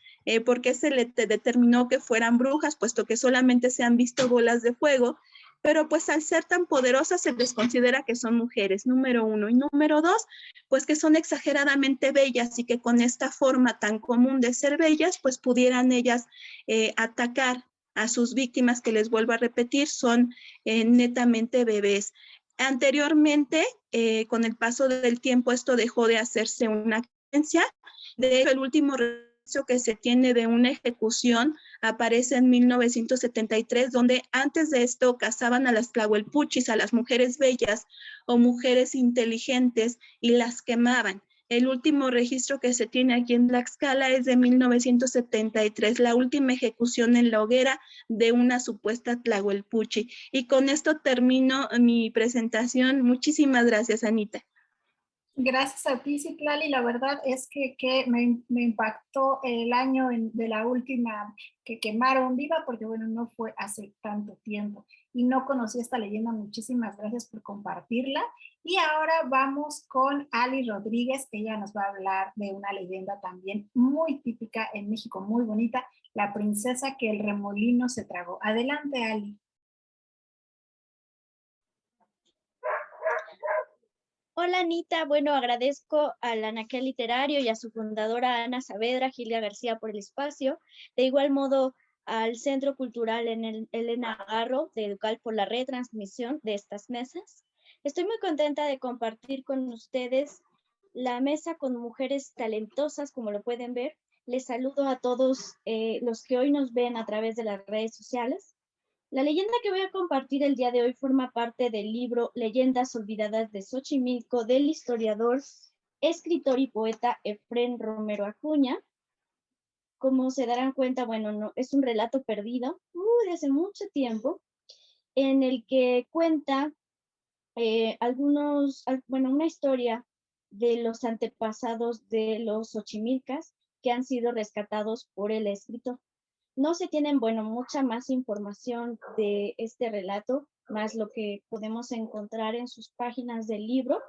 por qué se le determinó que fueran brujas, puesto que solamente se han visto bolas de fuego, pero pues al ser tan poderosas se les considera que son mujeres, número uno. Y número dos, pues que son exageradamente bellas y que con esta forma tan común de ser bellas, pues pudieran ellas atacar a sus víctimas, que les vuelvo a repetir, son netamente bebés. Anteriormente, con el paso del tiempo, esto dejó de hacerse una creencia. De hecho, el último que se tiene de una ejecución aparece en 1973, donde antes de esto cazaban a las tlahuelpuchis, a las mujeres bellas o mujeres inteligentes, y las quemaban. El último registro que se tiene aquí en Tlaxcala es de 1973, la última ejecución en la hoguera de una supuesta tlahuelpuchi. Y con esto termino mi presentación. Muchísimas gracias, Anita. Gracias a ti, Citlali. La verdad es que me impactó el año de la última que quemaron viva, porque bueno, no fue hace tanto tiempo y no conocí esta leyenda. Muchísimas gracias por compartirla. Y ahora vamos con Ali Rodríguez. Ella nos va a hablar de una leyenda también muy típica en México, muy bonita, la princesa que el remolino se tragó. Adelante, Ali. Hola Anita, bueno, agradezco al Anaquel Literario y a su fundadora Ana Saavedra, Gilda García por el espacio. De igual modo al Centro Cultural Elena Garro de Educal por la retransmisión de estas mesas. Estoy muy contenta de compartir con ustedes la mesa con mujeres talentosas, como lo pueden ver. Les saludo a todos los que hoy nos ven a través de las redes sociales. La leyenda que voy a compartir el día de hoy forma parte del libro Leyendas Olvidadas de Xochimilco del historiador, escritor y poeta Efrén Romero Acuña. Como se darán cuenta, bueno, no, es un relato perdido de hace mucho tiempo, en el que cuenta una historia de los antepasados de los Xochimilcas que han sido rescatados por el escritor. No se tienen, bueno, mucha más información de este relato, más lo que podemos encontrar en sus páginas del libro,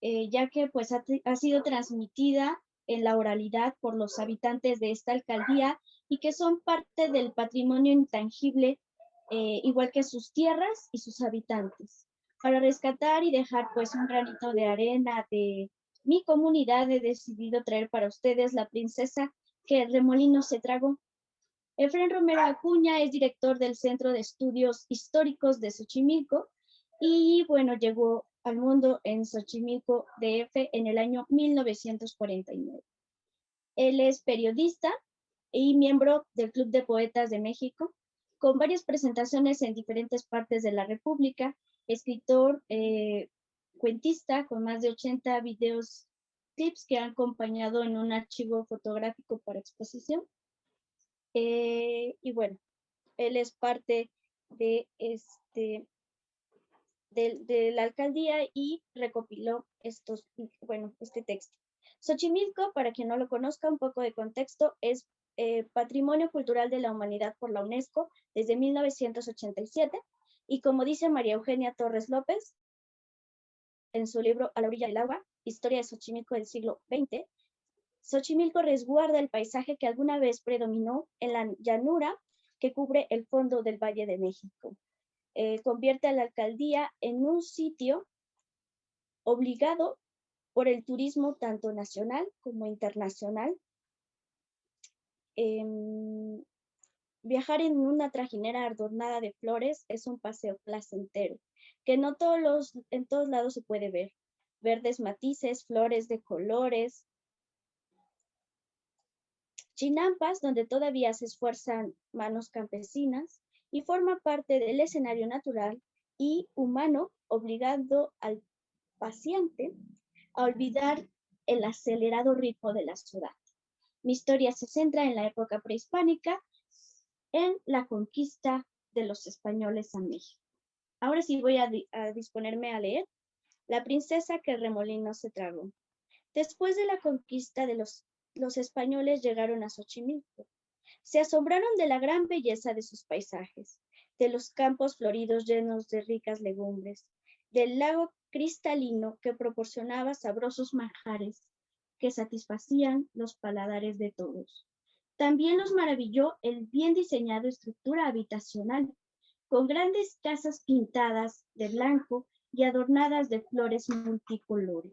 ya que pues ha sido transmitida en la oralidad por los habitantes de esta alcaldía y que son parte del patrimonio intangible, igual que sus tierras y sus habitantes. Para rescatar y dejar pues un granito de arena de mi comunidad, he decidido traer para ustedes la princesa que el remolino se tragó. Efrén Romero Acuña es director del Centro de Estudios Históricos de Xochimilco y bueno, llegó al mundo en Xochimilco DF en el año 1949. Él es periodista y miembro del Club de Poetas de México, con varias presentaciones en diferentes partes de la República, escritor, cuentista, con más de 80 videos, clips que han acompañado en un archivo fotográfico para exposición. Y bueno, él es parte de de la alcaldía y recopiló este texto. Xochimilco, para quien no lo conozca, un poco de contexto, es Patrimonio Cultural de la Humanidad por la UNESCO desde 1987 y como dice María Eugenia Torres López en su libro A la orilla del agua, Historia de Xochimilco del siglo XX, Xochimilco resguarda el paisaje que alguna vez predominó en la llanura que cubre el fondo del Valle de México. Convierte a la alcaldía en un sitio obligado por el turismo tanto nacional como internacional. Viajar en una trajinera adornada de flores es un paseo placentero, que no en todos lados se puede ver. Verdes matices, flores de colores, chinampas donde todavía se esfuerzan manos campesinas y forma parte del escenario natural y humano, obligando al paciente a olvidar el acelerado ritmo de la ciudad. Mi historia se centra en la época prehispánica, en la conquista de los españoles a México. Ahora sí voy a disponerme a leer La princesa que el remolino se tragó. Después de la conquista de los españoles llegaron a Xochimilco. Se asombraron de la gran belleza de sus paisajes, de los campos floridos llenos de ricas legumbres, del lago cristalino que proporcionaba sabrosos manjares que satisfacían los paladares de todos. También los maravilló el bien diseñado estructura habitacional, con grandes casas pintadas de blanco y adornadas de flores multicolores,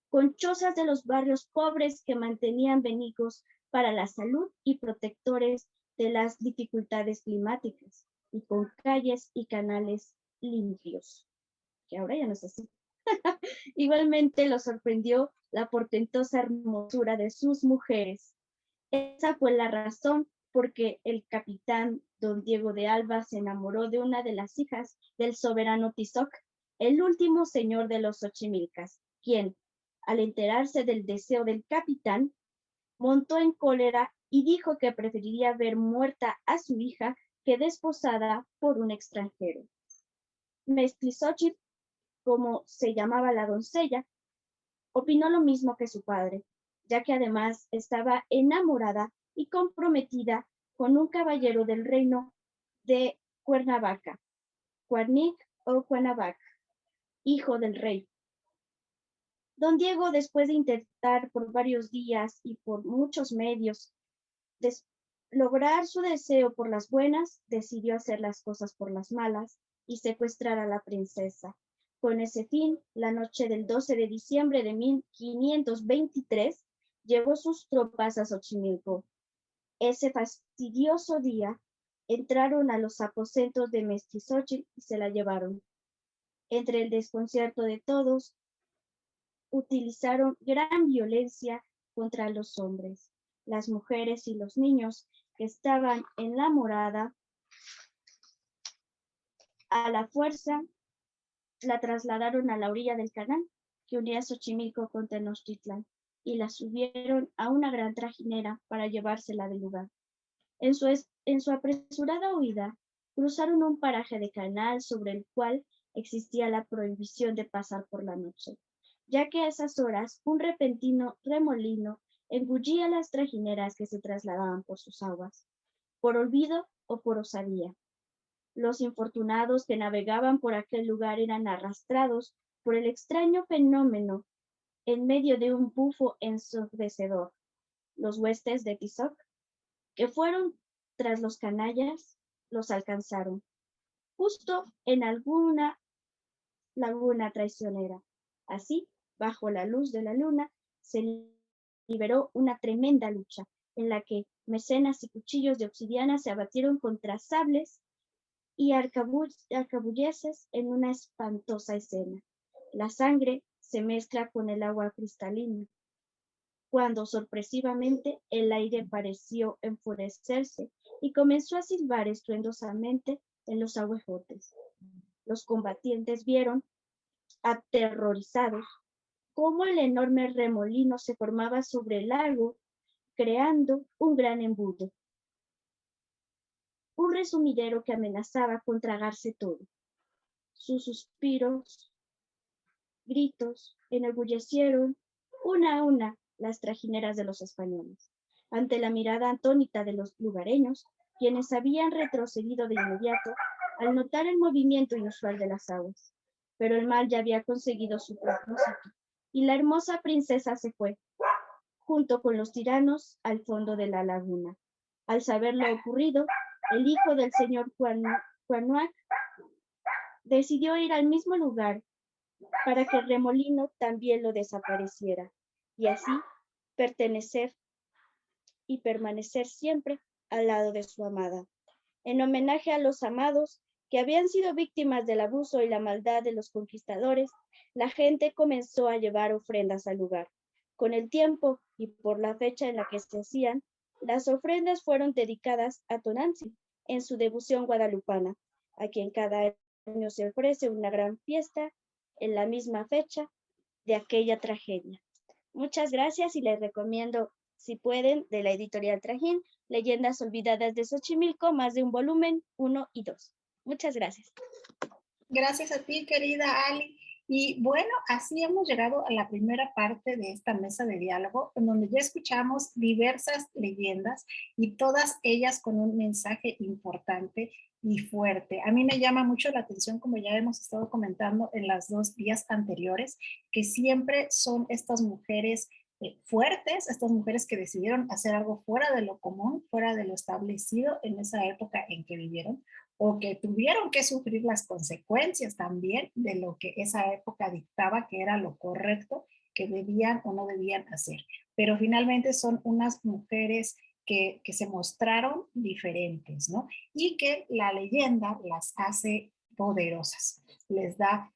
con chozas de los barrios pobres que mantenían benignos para la salud y protectores de las dificultades climáticas, y con calles y canales limpios, que ahora ya no es así. Igualmente lo sorprendió la portentosa hermosura de sus mujeres. Esa fue la razón por que el capitán don Diego de Alba se enamoró de una de las hijas del soberano Tizoc, el último señor de los Xochimilcas, quien, al enterarse del deseo del capitán, montó en cólera y dijo que preferiría ver muerta a su hija que desposada por un extranjero. Mezclizóchitl, como se llamaba la doncella, opinó lo mismo que su padre, ya que además estaba enamorada y comprometida con un caballero del reino de Cuernavaca, Cuarnic o Cuernavaca, hijo del rey. Don Diego, después de intentar por varios días y por muchos medios lograr su deseo por las buenas, decidió hacer las cosas por las malas y secuestrar a la princesa. Con ese fin, la noche del 12 de diciembre de 1523, llevó sus tropas a Xochimilco. Ese fastidioso día, entraron a los aposentos de Mestizóchitl y se la llevaron. Entre el desconcierto de todos, utilizaron gran violencia contra los hombres. Las mujeres y los niños que estaban en la morada, a la fuerza la trasladaron a la orilla del canal que unía Xochimilco con Tenochtitlán y la subieron a una gran trajinera para llevársela del lugar. En su apresurada huida, cruzaron un paraje de canal sobre el cual existía la prohibición de pasar por la noche, ya que a esas horas un repentino remolino engullía las trajineras que se trasladaban por sus aguas, por olvido o por osadía. Los infortunados que navegaban por aquel lugar eran arrastrados por el extraño fenómeno en medio de un bufo ensordecedor. Los huestes de Tizoc, que fueron tras los canallas, los alcanzaron, justo en alguna laguna traicionera. Así, bajo la luz de la luna, se liberó una tremenda lucha, en la que mecenas y cuchillos de obsidiana se abatieron contra sables y arcabulleses en una espantosa escena. La sangre se mezcla con el agua cristalina, cuando sorpresivamente el aire pareció enfurecerse y comenzó a silbar estruendosamente en los aguejotes. Los combatientes vieron, aterrorizados, cómo el enorme remolino se formaba sobre el lago, creando un gran embudo. Un resumidero que amenazaba con tragarse todo. Sus suspiros, gritos, enorgullecieron una a una las trajineras de los españoles. Ante la mirada atónita de los lugareños, quienes habían retrocedido de inmediato al notar el movimiento inusual de las aguas. Pero el mal ya había conseguido su propósito, y la hermosa princesa se fue, junto con los tiranos, al fondo de la laguna. Al saber lo ocurrido, el hijo del señor Cuernavaca decidió ir al mismo lugar para que el remolino también lo desapareciera, y así permanecer siempre al lado de su amada. En homenaje a los amados que habían sido víctimas del abuso y la maldad de los conquistadores, la gente comenzó a llevar ofrendas al lugar. Con el tiempo y por la fecha en la que se hacían, las ofrendas fueron dedicadas a Tonantzin en su devoción guadalupana, a quien cada año se ofrece una gran fiesta en la misma fecha de aquella tragedia. Muchas gracias y les recomiendo, si pueden, de la editorial Trajín, Leyendas Olvidadas de Xochimilco, más de un volumen, 1 y 2. Muchas gracias. Gracias a ti, querida Ali. Y bueno, así hemos llegado a la primera parte de esta mesa de diálogo, en donde ya escuchamos diversas leyendas y todas ellas con un mensaje importante y fuerte. A mí me llama mucho la atención, como ya hemos estado comentando en las 2 días anteriores, que siempre son estas mujeres fuertes, estas mujeres que decidieron hacer algo fuera de lo común, fuera de lo establecido en esa época en que vivieron, o que tuvieron que sufrir las consecuencias también de lo que esa época dictaba que era lo correcto que debían o no debían hacer. Pero finalmente son unas mujeres que se mostraron diferentes, ¿no? Y que la leyenda las hace poderosas, les da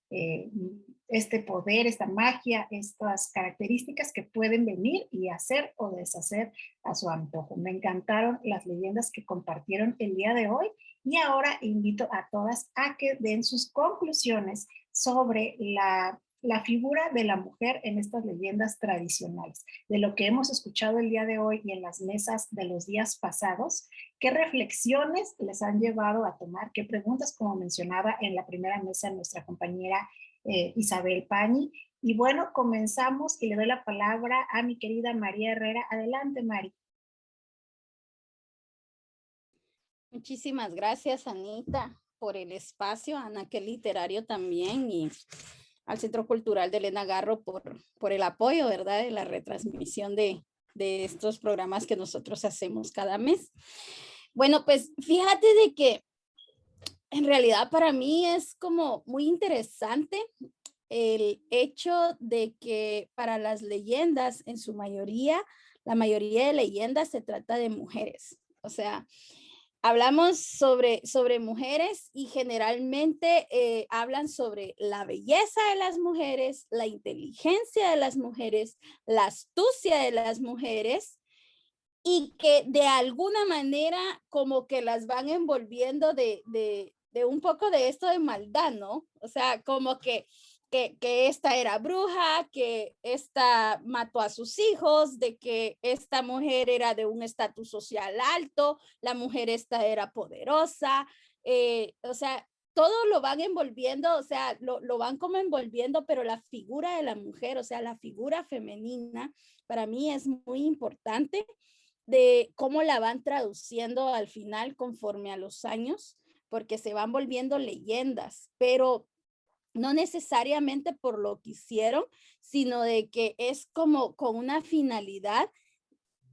este poder, esta magia, estas características que pueden venir y hacer o deshacer a su antojo. Me encantaron las leyendas que compartieron el día de hoy y ahora invito a todas a que den sus conclusiones sobre la figura de la mujer en estas leyendas tradicionales, de lo que hemos escuchado el día de hoy y en las mesas de los días pasados. ¿Qué reflexiones les han llevado a tomar? ¿Qué preguntas, como mencionaba en la primera mesa nuestra compañera Isabel Pañi? Y bueno, comenzamos y le doy la palabra a mi querida María Herrera. Adelante, Mari. Muchísimas gracias, Anita, por el espacio, a Anaquel Literario también y al Centro Cultural de Elena Garro por el apoyo, ¿verdad?, de la retransmisión de estos programas que nosotros hacemos cada mes. Bueno, pues fíjate de que en realidad para mí es como muy interesante el hecho de que para las leyendas, en su mayoría, la mayoría de leyendas se trata de mujeres. O sea, hablamos sobre mujeres y generalmente hablan sobre la belleza de las mujeres, la inteligencia de las mujeres, la astucia de las mujeres y que de alguna manera como que las van envolviendo de un poco de esto de maldad, ¿no? O sea, como que esta era bruja, que esta mató a sus hijos, de que esta mujer era de un estatus social alto, la mujer esta era poderosa, o sea, todo lo van envolviendo, o sea, lo van como envolviendo, pero la figura de la mujer, o sea, la figura femenina, para mí es muy importante de cómo la van traduciendo al final conforme a los años, porque se van volviendo leyendas, pero no necesariamente por lo que hicieron, sino de que es como con una finalidad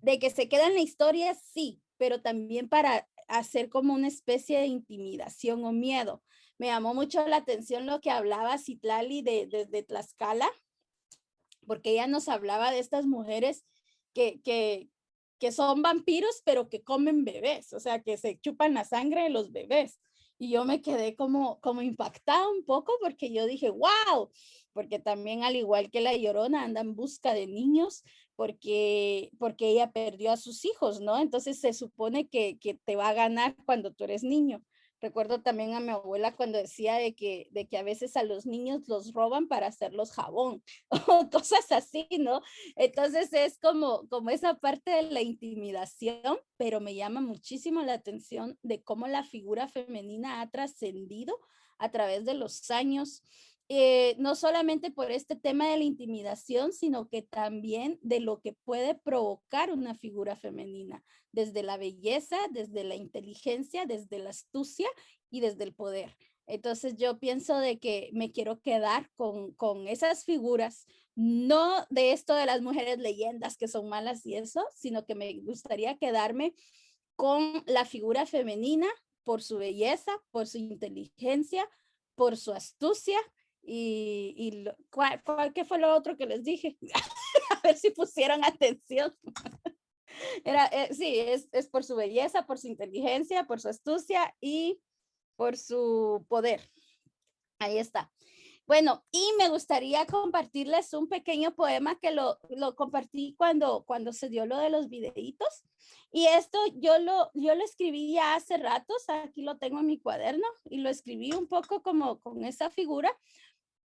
de que se queda en la historia, sí, pero también para hacer como una especie de intimidación o miedo. Me llamó mucho la atención lo que hablaba Citlali de Tlaxcala, porque ella nos hablaba de estas mujeres que son vampiros, pero que comen bebés, o sea, que se chupan la sangre de los bebés. Y yo me quedé como impactada un poco porque yo dije, wow, porque también al igual que la Llorona anda en busca de niños porque ella perdió a sus hijos, ¿no? Entonces se supone que te va a ganar cuando tú eres niño. Recuerdo también a mi abuela cuando decía de que a veces a los niños los roban para hacerlos jabón o cosas así, ¿no? Entonces es como esa parte de la intimidación, pero me llama muchísimo la atención de cómo la figura femenina ha trascendido a través de los años, no solamente por este tema de la intimidación, sino que también de lo que puede provocar una figura femenina, desde la belleza, desde la inteligencia, desde la astucia y desde el poder. Entonces yo pienso de que me quiero quedar con esas figuras, no de esto de las mujeres leyendas que son malas y eso, sino que me gustaría quedarme con la figura femenina por su belleza, por su inteligencia, por su astucia ¿qué fue lo otro que les dije? A ver si pusieron atención. Sí, es por su belleza, por su inteligencia, por su astucia y por su poder. Ahí está. Bueno, y me gustaría compartirles un pequeño poema que lo compartí cuando se dio lo de los videitos. Y esto yo lo escribí ya hace ratos, aquí lo tengo en mi cuaderno, y lo escribí un poco como con esa figura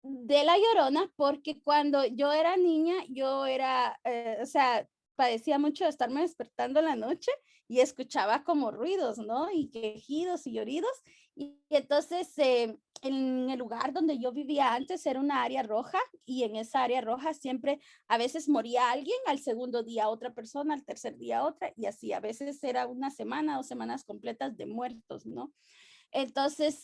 de la Llorona, porque cuando yo era niña, yo era, o sea, padecía mucho de estarme despertando en la noche y escuchaba como ruidos, ¿no? Y quejidos y lloridos. Y entonces, en el lugar donde yo vivía antes era una área roja y en esa área roja siempre, a veces moría alguien, al segundo día otra persona, al tercer día otra, y así, a veces era una semana, 2 semanas completas de muertos, ¿no? Entonces,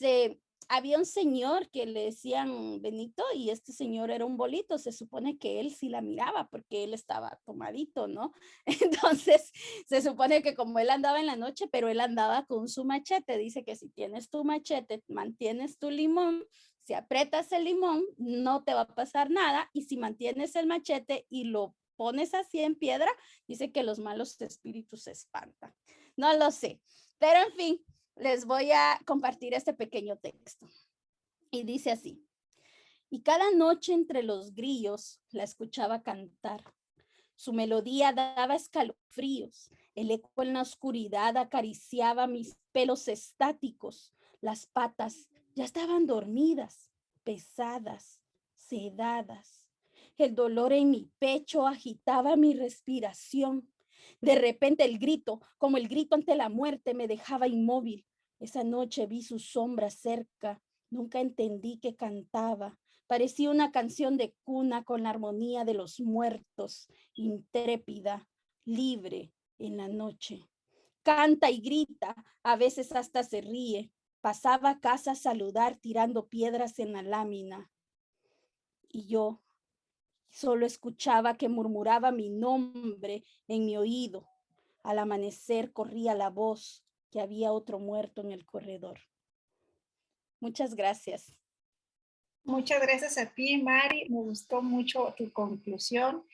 había un señor que le decían Benito y este señor era un bolito, se supone que él sí la miraba porque él estaba tomadito, ¿no? Entonces, se supone que como él andaba en la noche, pero él andaba con su machete, dice que si tienes tu machete, mantienes tu limón, si aprietas el limón, no te va a pasar nada y si mantienes el machete y lo pones así en piedra, dice que los malos espíritus se espantan. No lo sé, pero en fin, les voy a compartir este pequeño texto. Y dice así: y cada noche entre los grillos la escuchaba cantar. Su melodía daba escalofríos. El eco en la oscuridad acariciaba mis pelos estáticos. Las patas ya estaban dormidas, pesadas, sedadas. El dolor en mi pecho agitaba mi respiración. De repente el grito, como el grito ante la muerte, me dejaba inmóvil. Esa noche vi su sombra cerca. Nunca entendí que cantaba. Parecía una canción de cuna con la armonía de los muertos, intrépida, libre en la noche. Canta y grita, a veces hasta se ríe. Pasaba a casa a saludar tirando piedras en la lámina. Y yo solo escuchaba que murmuraba mi nombre en mi oído. Al amanecer corría la voz que había otro muerto en el corredor. Muchas gracias. Muchas gracias a ti, Mari. Me gustó mucho tu conclusión.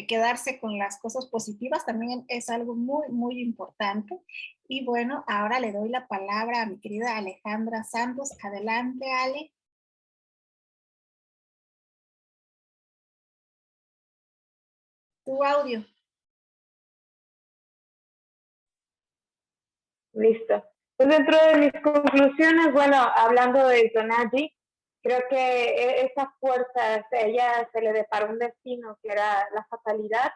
Quedarse con las cosas positivas también es algo muy, muy importante. Y bueno, ahora le doy la palabra a mi querida Alejandra Santos. Adelante, Ale. Tu audio. Listo. Pues dentro de mis conclusiones, bueno, hablando de Tonaji, creo que esa fuerza, a ella se le deparó un destino que era la fatalidad,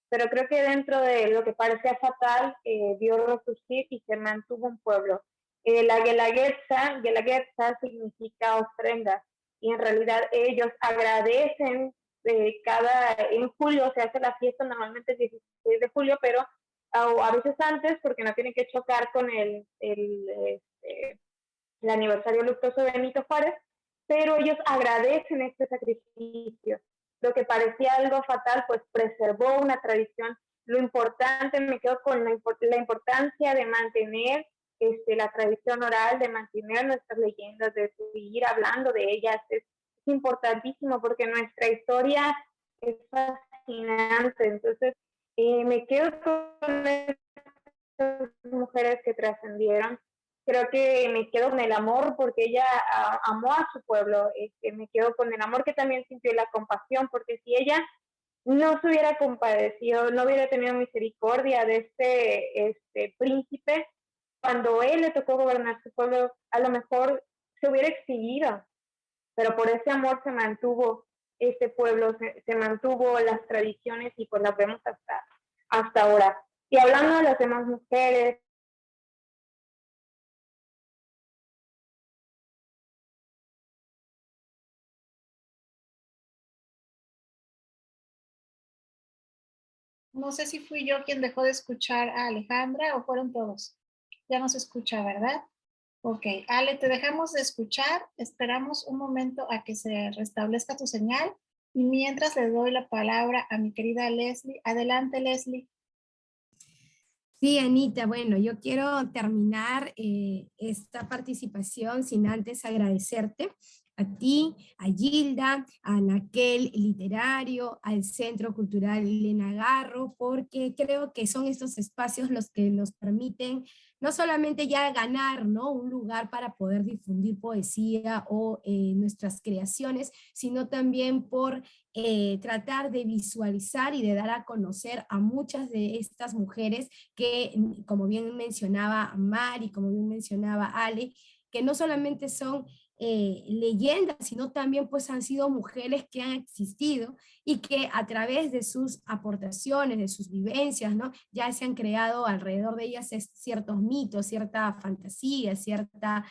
pero creo que dentro de lo que parecía fatal, vio resurgir y se mantuvo un pueblo. La Guelaguetza significa ofrenda, y en realidad ellos agradecen en julio se hace la fiesta, normalmente el 16 de julio, pero a veces antes, porque no tienen que chocar con el aniversario luctuoso de Benito Juárez, pero ellos agradecen este sacrificio. Lo que parecía algo fatal, pues preservó una tradición. Lo importante, me quedo con la importancia de mantener la tradición oral, de mantener nuestras leyendas, de seguir hablando de ellas. Es importantísimo porque nuestra historia es fascinante. Entonces, me quedo con estas mujeres que trascendieron. Creo que me quedo con el amor porque ella amó a su pueblo. Me quedo con el amor que también sintió, la compasión, porque si ella no se hubiera compadecido, no hubiera tenido misericordia de este príncipe, cuando él le tocó gobernar su pueblo, a lo mejor se hubiera extinguido, pero por ese amor se mantuvo este pueblo, se mantuvo las tradiciones y pues las vemos hasta ahora. Y hablando de las demás mujeres, No sé si fui yo quien dejó de escuchar a Alejandra o fueron todos. Ya no se escucha, ¿verdad? Ok, Ale, te dejamos de escuchar. Esperamos un momento a que se restablezca tu señal y mientras le doy la palabra a mi querida Leslie. Adelante, Leslie. Sí, Anita, bueno, yo quiero terminar esta participación sin antes agradecerte a ti, a Gilda, a Anaquel Literario, al Centro Cultural Elena Garro, porque creo que son estos espacios los que nos permiten no solamente ya ganar, ¿no?, un lugar para poder difundir poesía o nuestras creaciones, sino también por tratar de visualizar y de dar a conocer a muchas de estas mujeres que, como bien mencionaba Mari, como bien mencionaba Ale, que no solamente son leyendas, sino también pues han sido mujeres que han existido y que a través de sus aportaciones, de sus vivencias, ¿no?, ya se han creado alrededor de ellas ciertos mitos, cierta fantasía, cierta,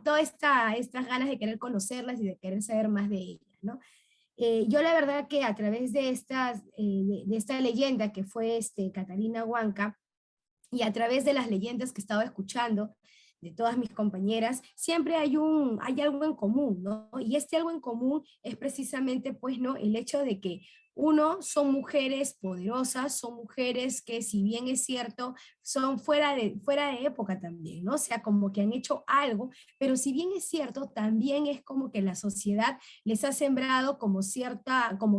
todas estas ganas de querer conocerlas y de querer saber más de ellas, ¿no? Yo la verdad que a través de esta leyenda que fue Catalina Huanca, y a través de las leyendas que estaba escuchando de todas mis compañeras, siempre hay algo en común, ¿no? Y algo en común es precisamente, pues, ¿no?, el hecho de que son mujeres poderosas, son mujeres que, si bien es cierto, son fuera de época también, ¿no? O sea, como que han hecho algo, pero si bien es cierto, también es como que la sociedad les ha sembrado como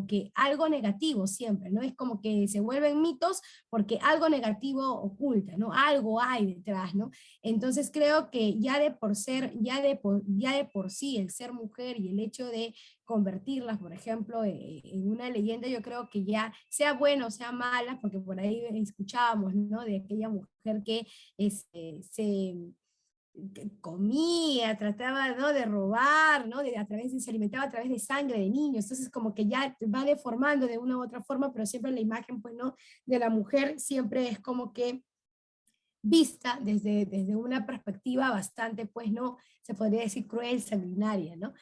que algo negativo siempre, ¿no? Es como que se vuelven mitos porque algo negativo oculta, ¿no? Algo hay detrás, ¿no? Entonces creo que ya de por sí el ser mujer y el hecho de convertirlas, por ejemplo, en una leyenda, yo creo que ya, sea buena o sea mala, porque por ahí escuchábamos, ¿no?, de aquella mujer que que comía, trataba, ¿no?, de robar, ¿no?, se alimentaba a través de sangre de niños, entonces como que ya va deformando de una u otra forma, pero siempre la imagen, pues, ¿no?, de la mujer siempre es como que vista desde una perspectiva bastante, pues, ¿no?, se podría decir cruel, sanguinaria, ¿no?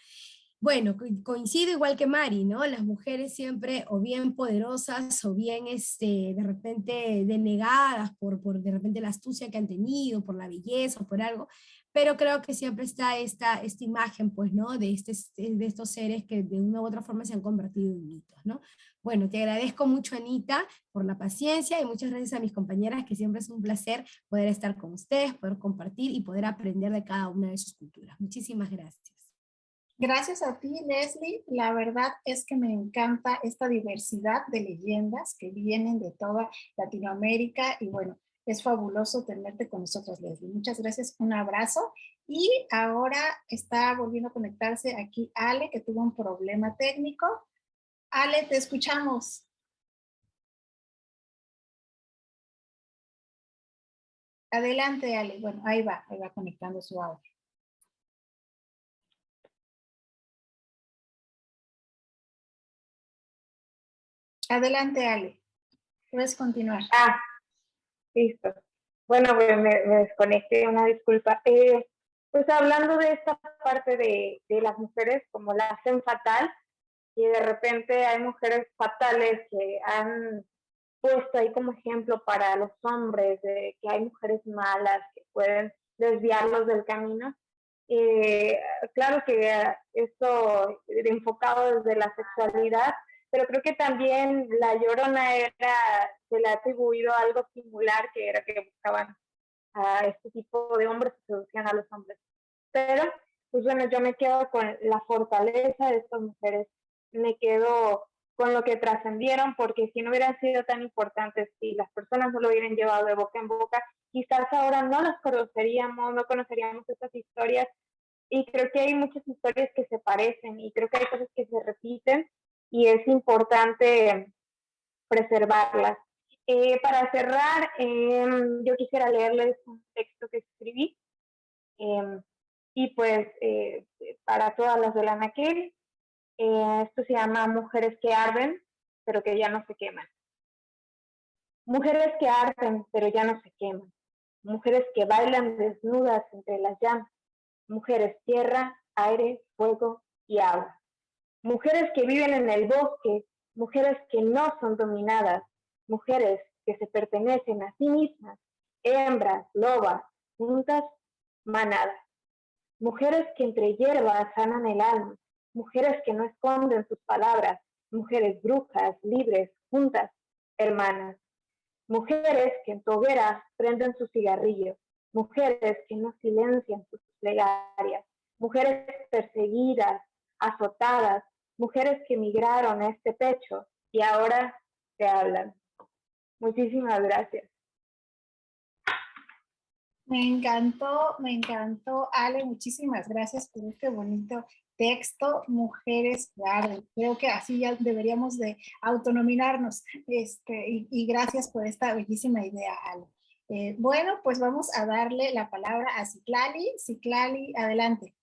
Bueno, coincido igual que Mari, ¿no? Las mujeres siempre o bien poderosas o bien de repente denegadas por de repente la astucia que han tenido, por la belleza o por algo, pero creo que siempre está esta imagen, pues, ¿no? De estos seres que de una u otra forma se han convertido en mitos, ¿no? Bueno, te agradezco mucho, Anita, por la paciencia, y muchas gracias a mis compañeras, que siempre es un placer poder estar con ustedes, poder compartir y poder aprender de cada una de sus culturas. Muchísimas gracias. Gracias a ti, Leslie. La verdad es que me encanta esta diversidad de leyendas que vienen de toda Latinoamérica y bueno, es fabuloso tenerte con nosotros, Leslie. Muchas gracias, un abrazo. Y ahora está volviendo a conectarse aquí Ale, que tuvo un problema técnico. Ale, te escuchamos. Adelante, Ale. Bueno, ahí va conectando su audio. Adelante, Ale. Puedes continuar. Listo. Bueno, me desconecté, una disculpa. Pues hablando de esta parte de las mujeres, como la hacen fatal, y de repente hay mujeres fatales que han puesto ahí como ejemplo para los hombres, de que hay mujeres malas que pueden desviarlos del camino. Claro que esto enfocado desde la sexualidad, pero creo que también La Llorona se le ha atribuido algo similar, que era que buscaban a este tipo de hombres que seducían a los hombres. Pero, pues bueno, yo me quedo con la fortaleza de estas mujeres, me quedo con lo que trascendieron, porque si no hubieran sido tan importantes, si las personas no lo hubieran llevado de boca en boca, quizás ahora no las conoceríamos, no conoceríamos estas historias, y creo que hay muchas historias que se parecen, y creo que hay cosas que se repiten, y es importante preservarlas. Para cerrar, yo quisiera leerles un texto que escribí, y pues para todas las de la Anaquel, esto se llama Mujeres que arden, pero que ya no se queman. Mujeres que arden, pero ya no se queman. Mujeres que bailan desnudas entre las llamas. Mujeres tierra, aire, fuego y agua. Mujeres que viven en el bosque, mujeres que no son dominadas, mujeres que se pertenecen a sí mismas, hembras, lobas, juntas, manadas. Mujeres que entre hierbas sanan el alma, mujeres que no esconden sus palabras, mujeres brujas, libres, juntas, hermanas. Mujeres que en tu hoguera prenden sus cigarrillos, mujeres que no silencian sus plegarias, mujeres perseguidas, azotadas, mujeres que migraron a este pecho y ahora te hablan. Muchísimas gracias. Me encantó, Ale, muchísimas gracias por este bonito texto, Mujeres que arden. Creo que así ya deberíamos de autonominarnos, y gracias por esta bellísima idea, Ale. Bueno, pues vamos a darle la palabra a Citlali. Citlali, adelante.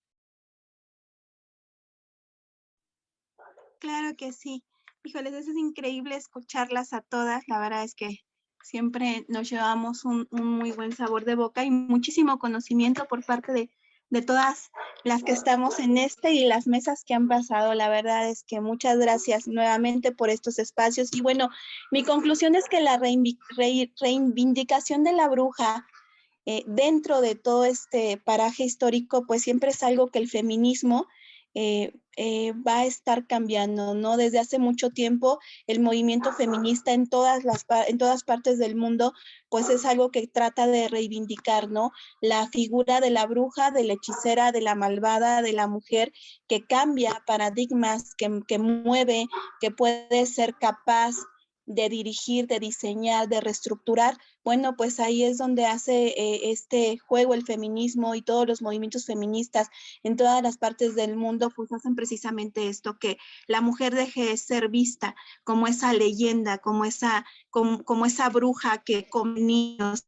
Claro que sí. Híjoles, es increíble escucharlas a todas. La verdad es que siempre nos llevamos un muy buen sabor de boca y muchísimo conocimiento por parte de todas las que estamos en y las mesas que han pasado. La verdad es que muchas gracias nuevamente por estos espacios. Y bueno, mi conclusión es que la reivindicación de la bruja dentro de todo este paraje histórico, pues siempre es algo que el feminismo va a estar cambiando, ¿no? Desde hace mucho tiempo el movimiento feminista en todas partes del mundo, pues es algo que trata de reivindicar, ¿no? La figura de la bruja, de la hechicera, de la malvada, de la mujer que cambia paradigmas, que mueve, que puede ser capaz de dirigir, de diseñar, de reestructurar. Bueno, pues ahí es donde hace este juego el feminismo y todos los movimientos feministas en todas las partes del mundo, pues hacen precisamente esto, que la mujer deje de ser vista como esa leyenda, como esa bruja que come niños,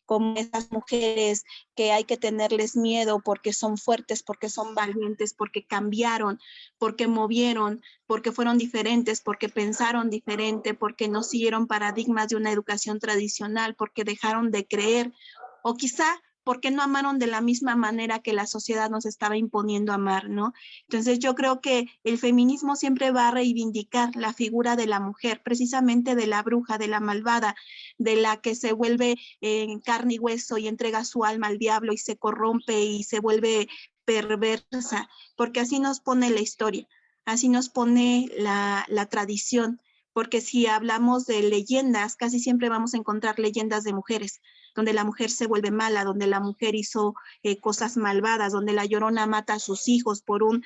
como esas mujeres que hay que tenerles miedo porque son fuertes, porque son valientes, porque cambiaron, porque movieron, porque fueron diferentes, porque pensaron diferente, porque no siguieron paradigmas de una educación tradicional, porque dejaron de creer, o quizá ¿por qué no amaron de la misma manera que la sociedad nos estaba imponiendo amar, ¿no? Entonces yo creo que el feminismo siempre va a reivindicar la figura de la mujer, precisamente de la bruja, de la malvada, de la que se vuelve en carne y hueso y entrega su alma al diablo y se corrompe y se vuelve perversa, porque así nos pone la historia, así nos pone la tradición, porque si hablamos de leyendas, casi siempre vamos a encontrar leyendas de mujeres, donde la mujer se vuelve mala, donde la mujer hizo cosas malvadas, donde la Llorona mata a sus hijos por un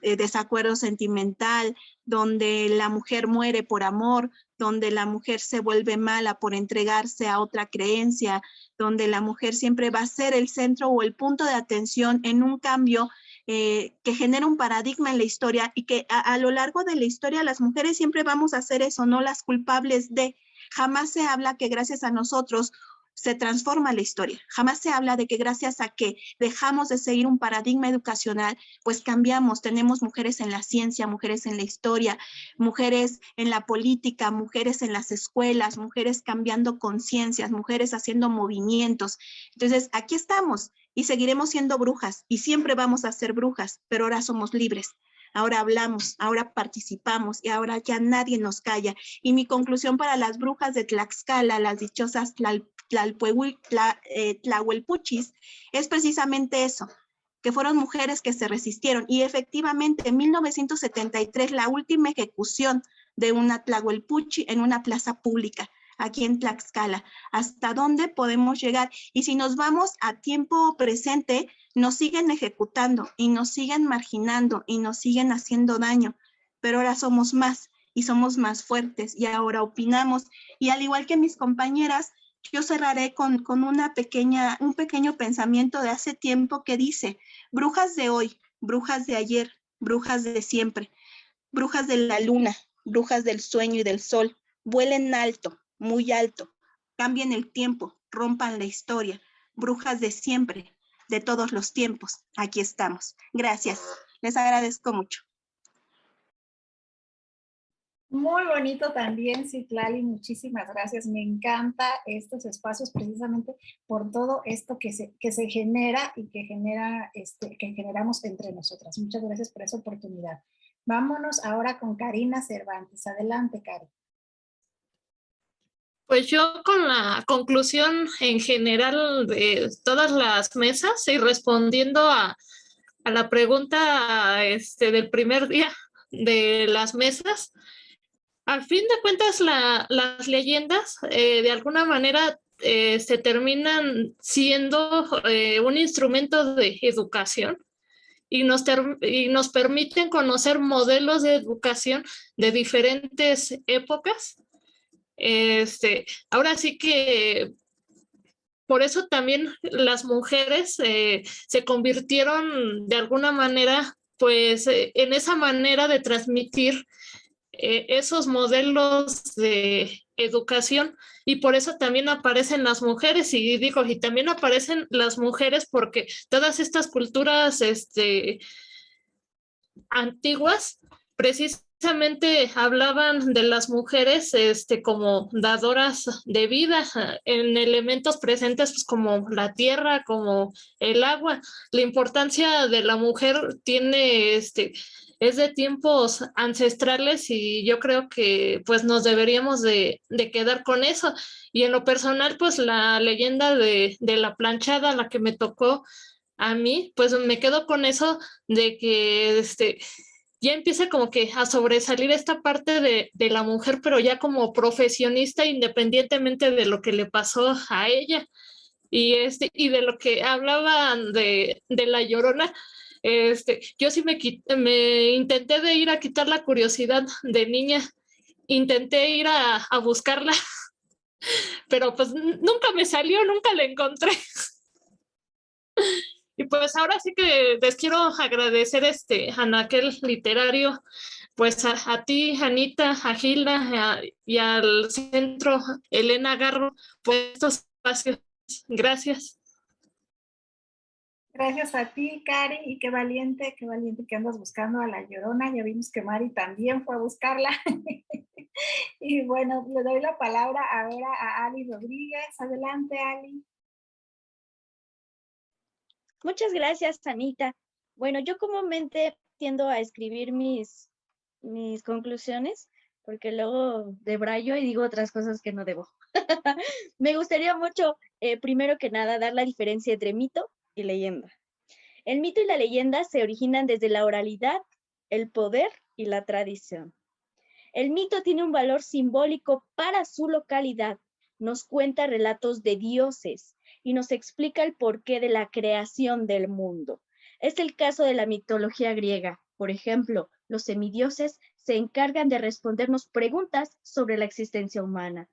desacuerdo sentimental, donde la mujer muere por amor, donde la mujer se vuelve mala por entregarse a otra creencia, donde la mujer siempre va a ser el centro o el punto de atención en un cambio que genera un paradigma en la historia y que a lo largo de la historia las mujeres siempre vamos a ser eso, no las culpables de. Jamás se habla que gracias a nosotros se transforma la historia. Jamás se habla de que gracias a que dejamos de seguir un paradigma educacional, pues cambiamos. Tenemos mujeres en la ciencia, mujeres en la historia, mujeres en la política, mujeres en las escuelas, mujeres cambiando conciencias, mujeres haciendo movimientos. Entonces, aquí estamos y seguiremos siendo brujas y siempre vamos a ser brujas, pero ahora somos libres. Ahora hablamos, ahora participamos y ahora ya nadie nos calla. Y mi conclusión para las brujas de Tlaxcala, las dichosas Tlahuelpuchis, es precisamente eso, que fueron mujeres que se resistieron. Y efectivamente, en 1973, la última ejecución de una Tlahuelpuchi en una plaza pública, aquí en Tlaxcala. ¿Hasta dónde podemos llegar? Y si nos vamos a tiempo presente, nos siguen ejecutando y nos siguen marginando y nos siguen haciendo daño, pero ahora somos más y somos más fuertes y ahora opinamos. Y al igual que mis compañeras, yo cerraré con un pequeño pensamiento de hace tiempo que dice: brujas de hoy, brujas de ayer, brujas de siempre, brujas de la luna, brujas del sueño y del sol, vuelen alto, muy alto, cambien el tiempo, rompan la historia, brujas de siempre, de todos los tiempos, aquí estamos. Gracias, les agradezco mucho. Muy bonito también, Citlali, muchísimas gracias. Me encanta estos espacios precisamente por todo esto que se genera y que generamos entre nosotras. Muchas gracias por esa oportunidad. Vámonos ahora con Karina Cervantes. Adelante, Cari. Pues yo con la conclusión en general de todas las mesas y respondiendo a la pregunta del primer día de las mesas, al fin de cuentas las leyendas de alguna manera se terminan siendo un instrumento de educación y nos permiten conocer modelos de educación de diferentes épocas. Ahora sí que por eso también las mujeres se convirtieron de alguna manera pues en esa manera de transmitir esos modelos de educación, y por eso también aparecen las mujeres, y digo, y también aparecen las mujeres porque todas estas culturas antiguas precisamente hablaban de las mujeres como dadoras de vida en elementos presentes pues, como la tierra, como el agua. La importancia de la mujer tiene es de tiempos ancestrales, y yo creo que pues nos deberíamos de quedar con eso. Y en lo personal, pues la leyenda de la planchada, la que me tocó a mí, pues me quedo con eso de que ya empieza como que a sobresalir esta parte de la mujer, pero ya como profesionista, independientemente de lo que le pasó a ella. Y de lo que hablaban de la Llorona, yo sí me intenté de ir a quitar la curiosidad de niña, intenté ir a buscarla, pero pues nunca me salió, nunca la encontré. Y pues ahora sí que les quiero agradecer Anaquel Literario, pues a ti, Anita, a Gilda y al Centro Elena Garro por estos espacios. Gracias. Gracias a ti, Cari, y qué valiente que andas buscando a la Llorona. Ya vimos que Mari también fue a buscarla. Y bueno, le doy la palabra ahora a Ali Rodríguez. Adelante, Ali. Muchas gracias, Anita. Bueno, yo comúnmente tiendo a escribir mis conclusiones, porque luego debrayo y digo otras cosas que no debo. Me gustaría mucho, primero que nada, dar la diferencia entre mito y leyenda. El mito y la leyenda se originan desde la oralidad, el poder y la tradición. El mito tiene un valor simbólico para su localidad. Nos cuenta relatos de dioses y nos explica el porqué de la creación del mundo. Es el caso de la mitología griega. Por ejemplo, los semidioses se encargan de respondernos preguntas sobre la existencia humana.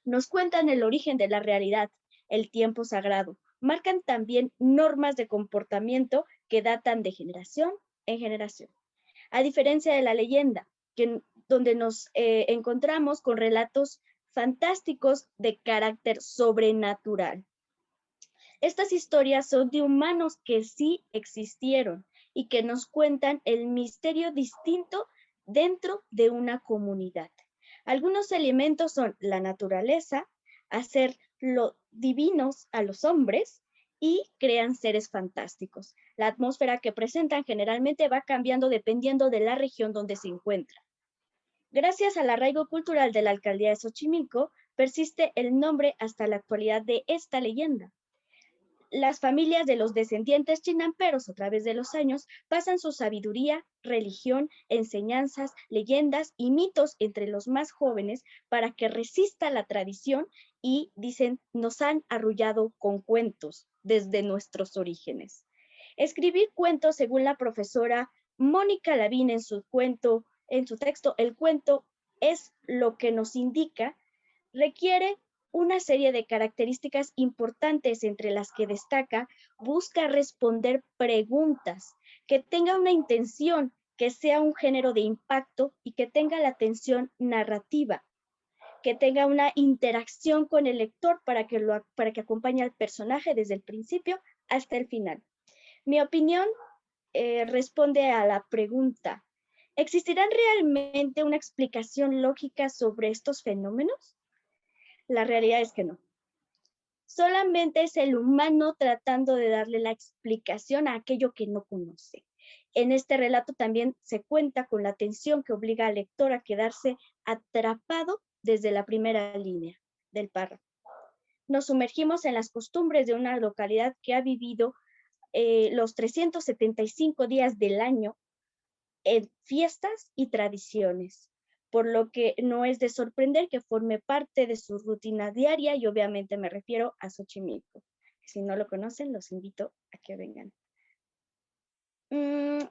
Nos cuentan el origen de la realidad, el tiempo sagrado. Marcan también normas de comportamiento que datan de generación en generación. A diferencia de la leyenda, donde nos encontramos con relatos fantásticos de carácter sobrenatural. Estas historias son de humanos que sí existieron y que nos cuentan el misterio distinto dentro de una comunidad. Algunos elementos son la naturaleza, hacer lo divinos a los hombres y crean seres fantásticos. La atmósfera que presentan generalmente va cambiando dependiendo de la región donde se encuentra. Gracias al arraigo cultural de la alcaldía de Xochimilco, persiste el nombre hasta la actualidad de esta leyenda. Las familias de los descendientes chinamperos a través de los años pasan su sabiduría, religión, enseñanzas, leyendas y mitos entre los más jóvenes para que resista la tradición y, dicen, nos han arrullado con cuentos desde nuestros orígenes. Escribir cuentos, según la profesora Mónica Lavín en su texto, el cuento es lo que nos indica, requiere una serie de características importantes entre las que destaca, busca responder preguntas, que tenga una intención, que sea un género de impacto y que tenga la tensión narrativa, que tenga una interacción con el lector para que acompañe al personaje desde el principio hasta el final. Mi opinión responde a la pregunta: ¿existirá realmente una explicación lógica sobre estos fenómenos? La realidad es que no. Solamente es el humano tratando de darle la explicación a aquello que no conoce. En este relato también se cuenta con la tensión que obliga al lector a quedarse atrapado desde la primera línea del párrafo. Nos sumergimos en las costumbres de una localidad que ha vivido los 375 días del año en fiestas y tradiciones, por lo que no es de sorprender que forme parte de su rutina diaria, y obviamente me refiero a Xochimilco. Si no lo conocen, los invito a que vengan.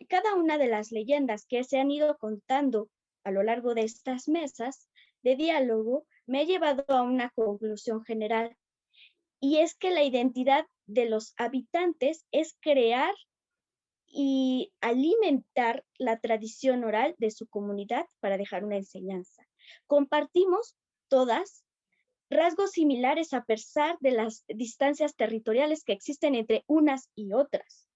Cada una de las leyendas que se han ido contando a lo largo de estas mesas de diálogo me ha llevado a una conclusión general, y es que la identidad de los habitantes es crear y alimentar la tradición oral de su comunidad para dejar una enseñanza. Compartimos todas rasgos similares a pesar de las distancias territoriales que existen entre unas y otras.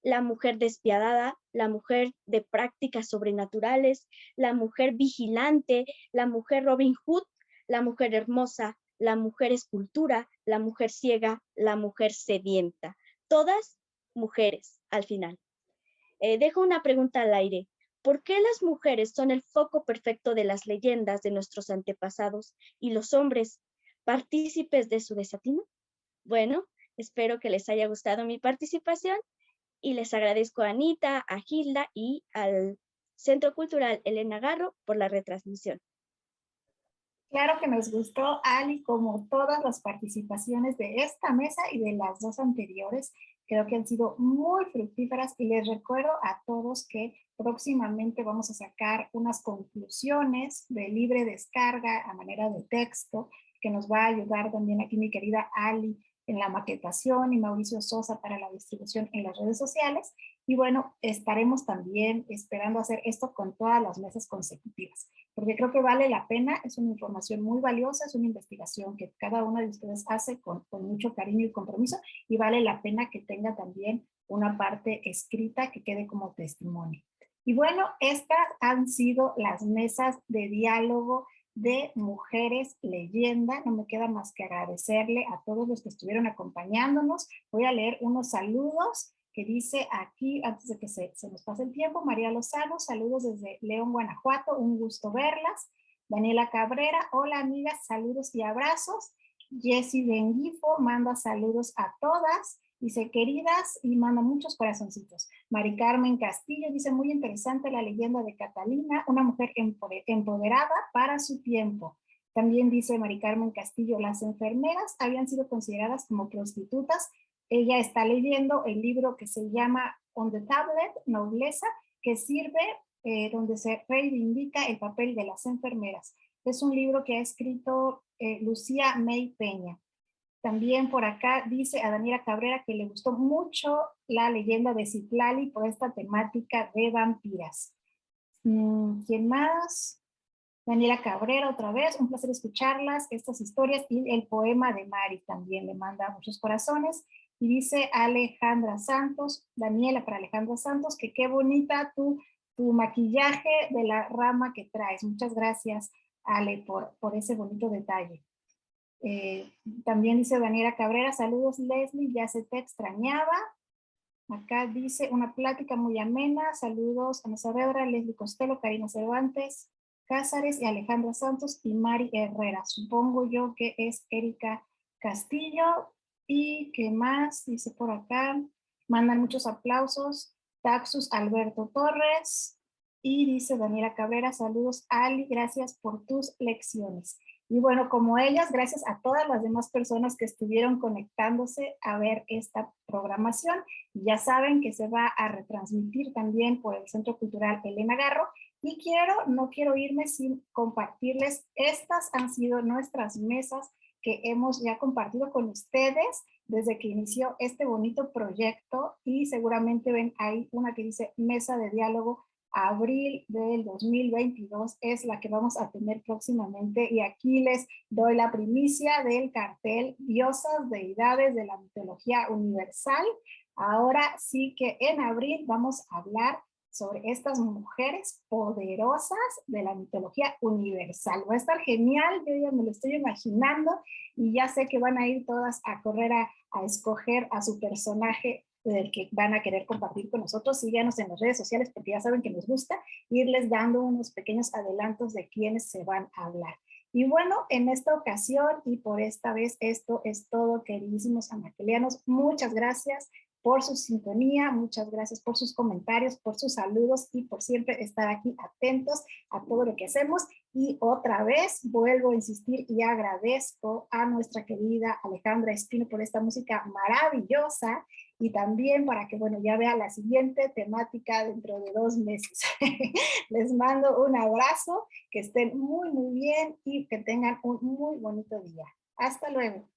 La mujer despiadada, la mujer de prácticas sobrenaturales, la mujer vigilante, la mujer Robin Hood, la mujer hermosa, la mujer escultura, la mujer ciega, la mujer sedienta. Todas mujeres al final. Dejo una pregunta al aire. ¿Por qué las mujeres son el foco perfecto de las leyendas de nuestros antepasados y los hombres partícipes de su desatino? Bueno, espero que les haya gustado mi participación y les agradezco a Anita, a Gilda y al Centro Cultural Elena Garro por la retransmisión. Claro que nos gustó, Ali, como todas las participaciones de esta mesa y de las dos anteriores. Creo que han sido muy fructíferas y les recuerdo a todos que próximamente vamos a sacar unas conclusiones de libre descarga a manera de texto, que nos va a ayudar también aquí mi querida Ali en la maquetación y Mauricio Sosa para la distribución en las redes sociales. Y bueno, estaremos también esperando hacer esto con todas las mesas consecutivas, porque creo que vale la pena, es una información muy valiosa, es una investigación que cada uno de ustedes hace con mucho cariño y compromiso, y vale la pena que tenga también una parte escrita que quede como testimonio. Y bueno, estas han sido las mesas de diálogo de Mujeres Leyenda. No me queda más que agradecerle a todos los que estuvieron acompañándonos. Voy a leer unos saludos que dice aquí, antes de que se nos pase el tiempo. María Lozano, saludos desde León, Guanajuato, un gusto verlas. Daniela Cabrera, hola amigas, saludos y abrazos. Jessie Benguifo manda saludos a todas, dice queridas, y manda muchos corazoncitos. Mari Carmen Castillo dice muy interesante la leyenda de Catalina, una mujer empoderada para su tiempo. También dice Mari Carmen Castillo, las enfermeras habían sido consideradas como prostitutas. Ella está leyendo el libro que se llama On the Tablet, Nobleza, que sirve donde se reivindica el papel de las enfermeras. Es un libro que ha escrito Lucía May Peña. También por acá dice a Daniela Cabrera que le gustó mucho la leyenda de Citlali por esta temática de vampiras. ¿Quién más? Daniela Cabrera otra vez, un placer escucharlas, estas historias, y el poema de Mari también le manda muchos corazones. Y dice Alejandra Santos, Daniela para Alejandra Santos, que qué bonita tu maquillaje de la rama que traes. Muchas gracias, Ale, por ese bonito detalle. También dice Daniela Cabrera, saludos Leslie, ya se te extrañaba. Acá dice una plática muy amena, saludos Ana Saavedra, Leslie Costello, Karina Cervantes, Cázares y Alejandra Santos y Mari Herrera. Supongo yo que es Erika Castillo. ¿Y qué más? Dice por acá, mandan muchos aplausos. Taxus Alberto Torres. Y dice Daniela Cabrera, saludos Ali, gracias por tus lecciones. Y bueno, como ellas, gracias a todas las demás personas que estuvieron conectándose a ver esta programación. Y ya saben que se va a retransmitir también por el Centro Cultural Elena Garro. Y no quiero irme sin compartirles, estas han sido nuestras mesas que hemos ya compartido con ustedes desde que inició este bonito proyecto, y seguramente ven ahí una que dice Mesa de Diálogo abril del 2022, es la que vamos a tener próximamente, y aquí les doy la primicia del cartel Diosas, Deidades de la Mitología Universal. Ahora sí que en abril vamos a hablar sobre estas mujeres poderosas de la mitología universal. Va a estar genial, yo ya me lo estoy imaginando, y ya sé que van a ir todas a correr a escoger a su personaje del que van a querer compartir con nosotros. Síganos en las redes sociales porque ya saben que nos gusta irles dando unos pequeños adelantos de quiénes se van a hablar. Y bueno, en esta ocasión y por esta vez esto es todo, queridísimos anaqueleanos. Muchas gracias por su sintonía, muchas gracias por sus comentarios, por sus saludos y por siempre estar aquí atentos a todo lo que hacemos. Y otra vez vuelvo a insistir y agradezco a nuestra querida Alejandra Espino por esta música maravillosa, y también para que, bueno, ya vea la siguiente temática dentro de 2 meses. Les mando un abrazo, que estén muy, muy bien y que tengan un muy bonito día. Hasta luego.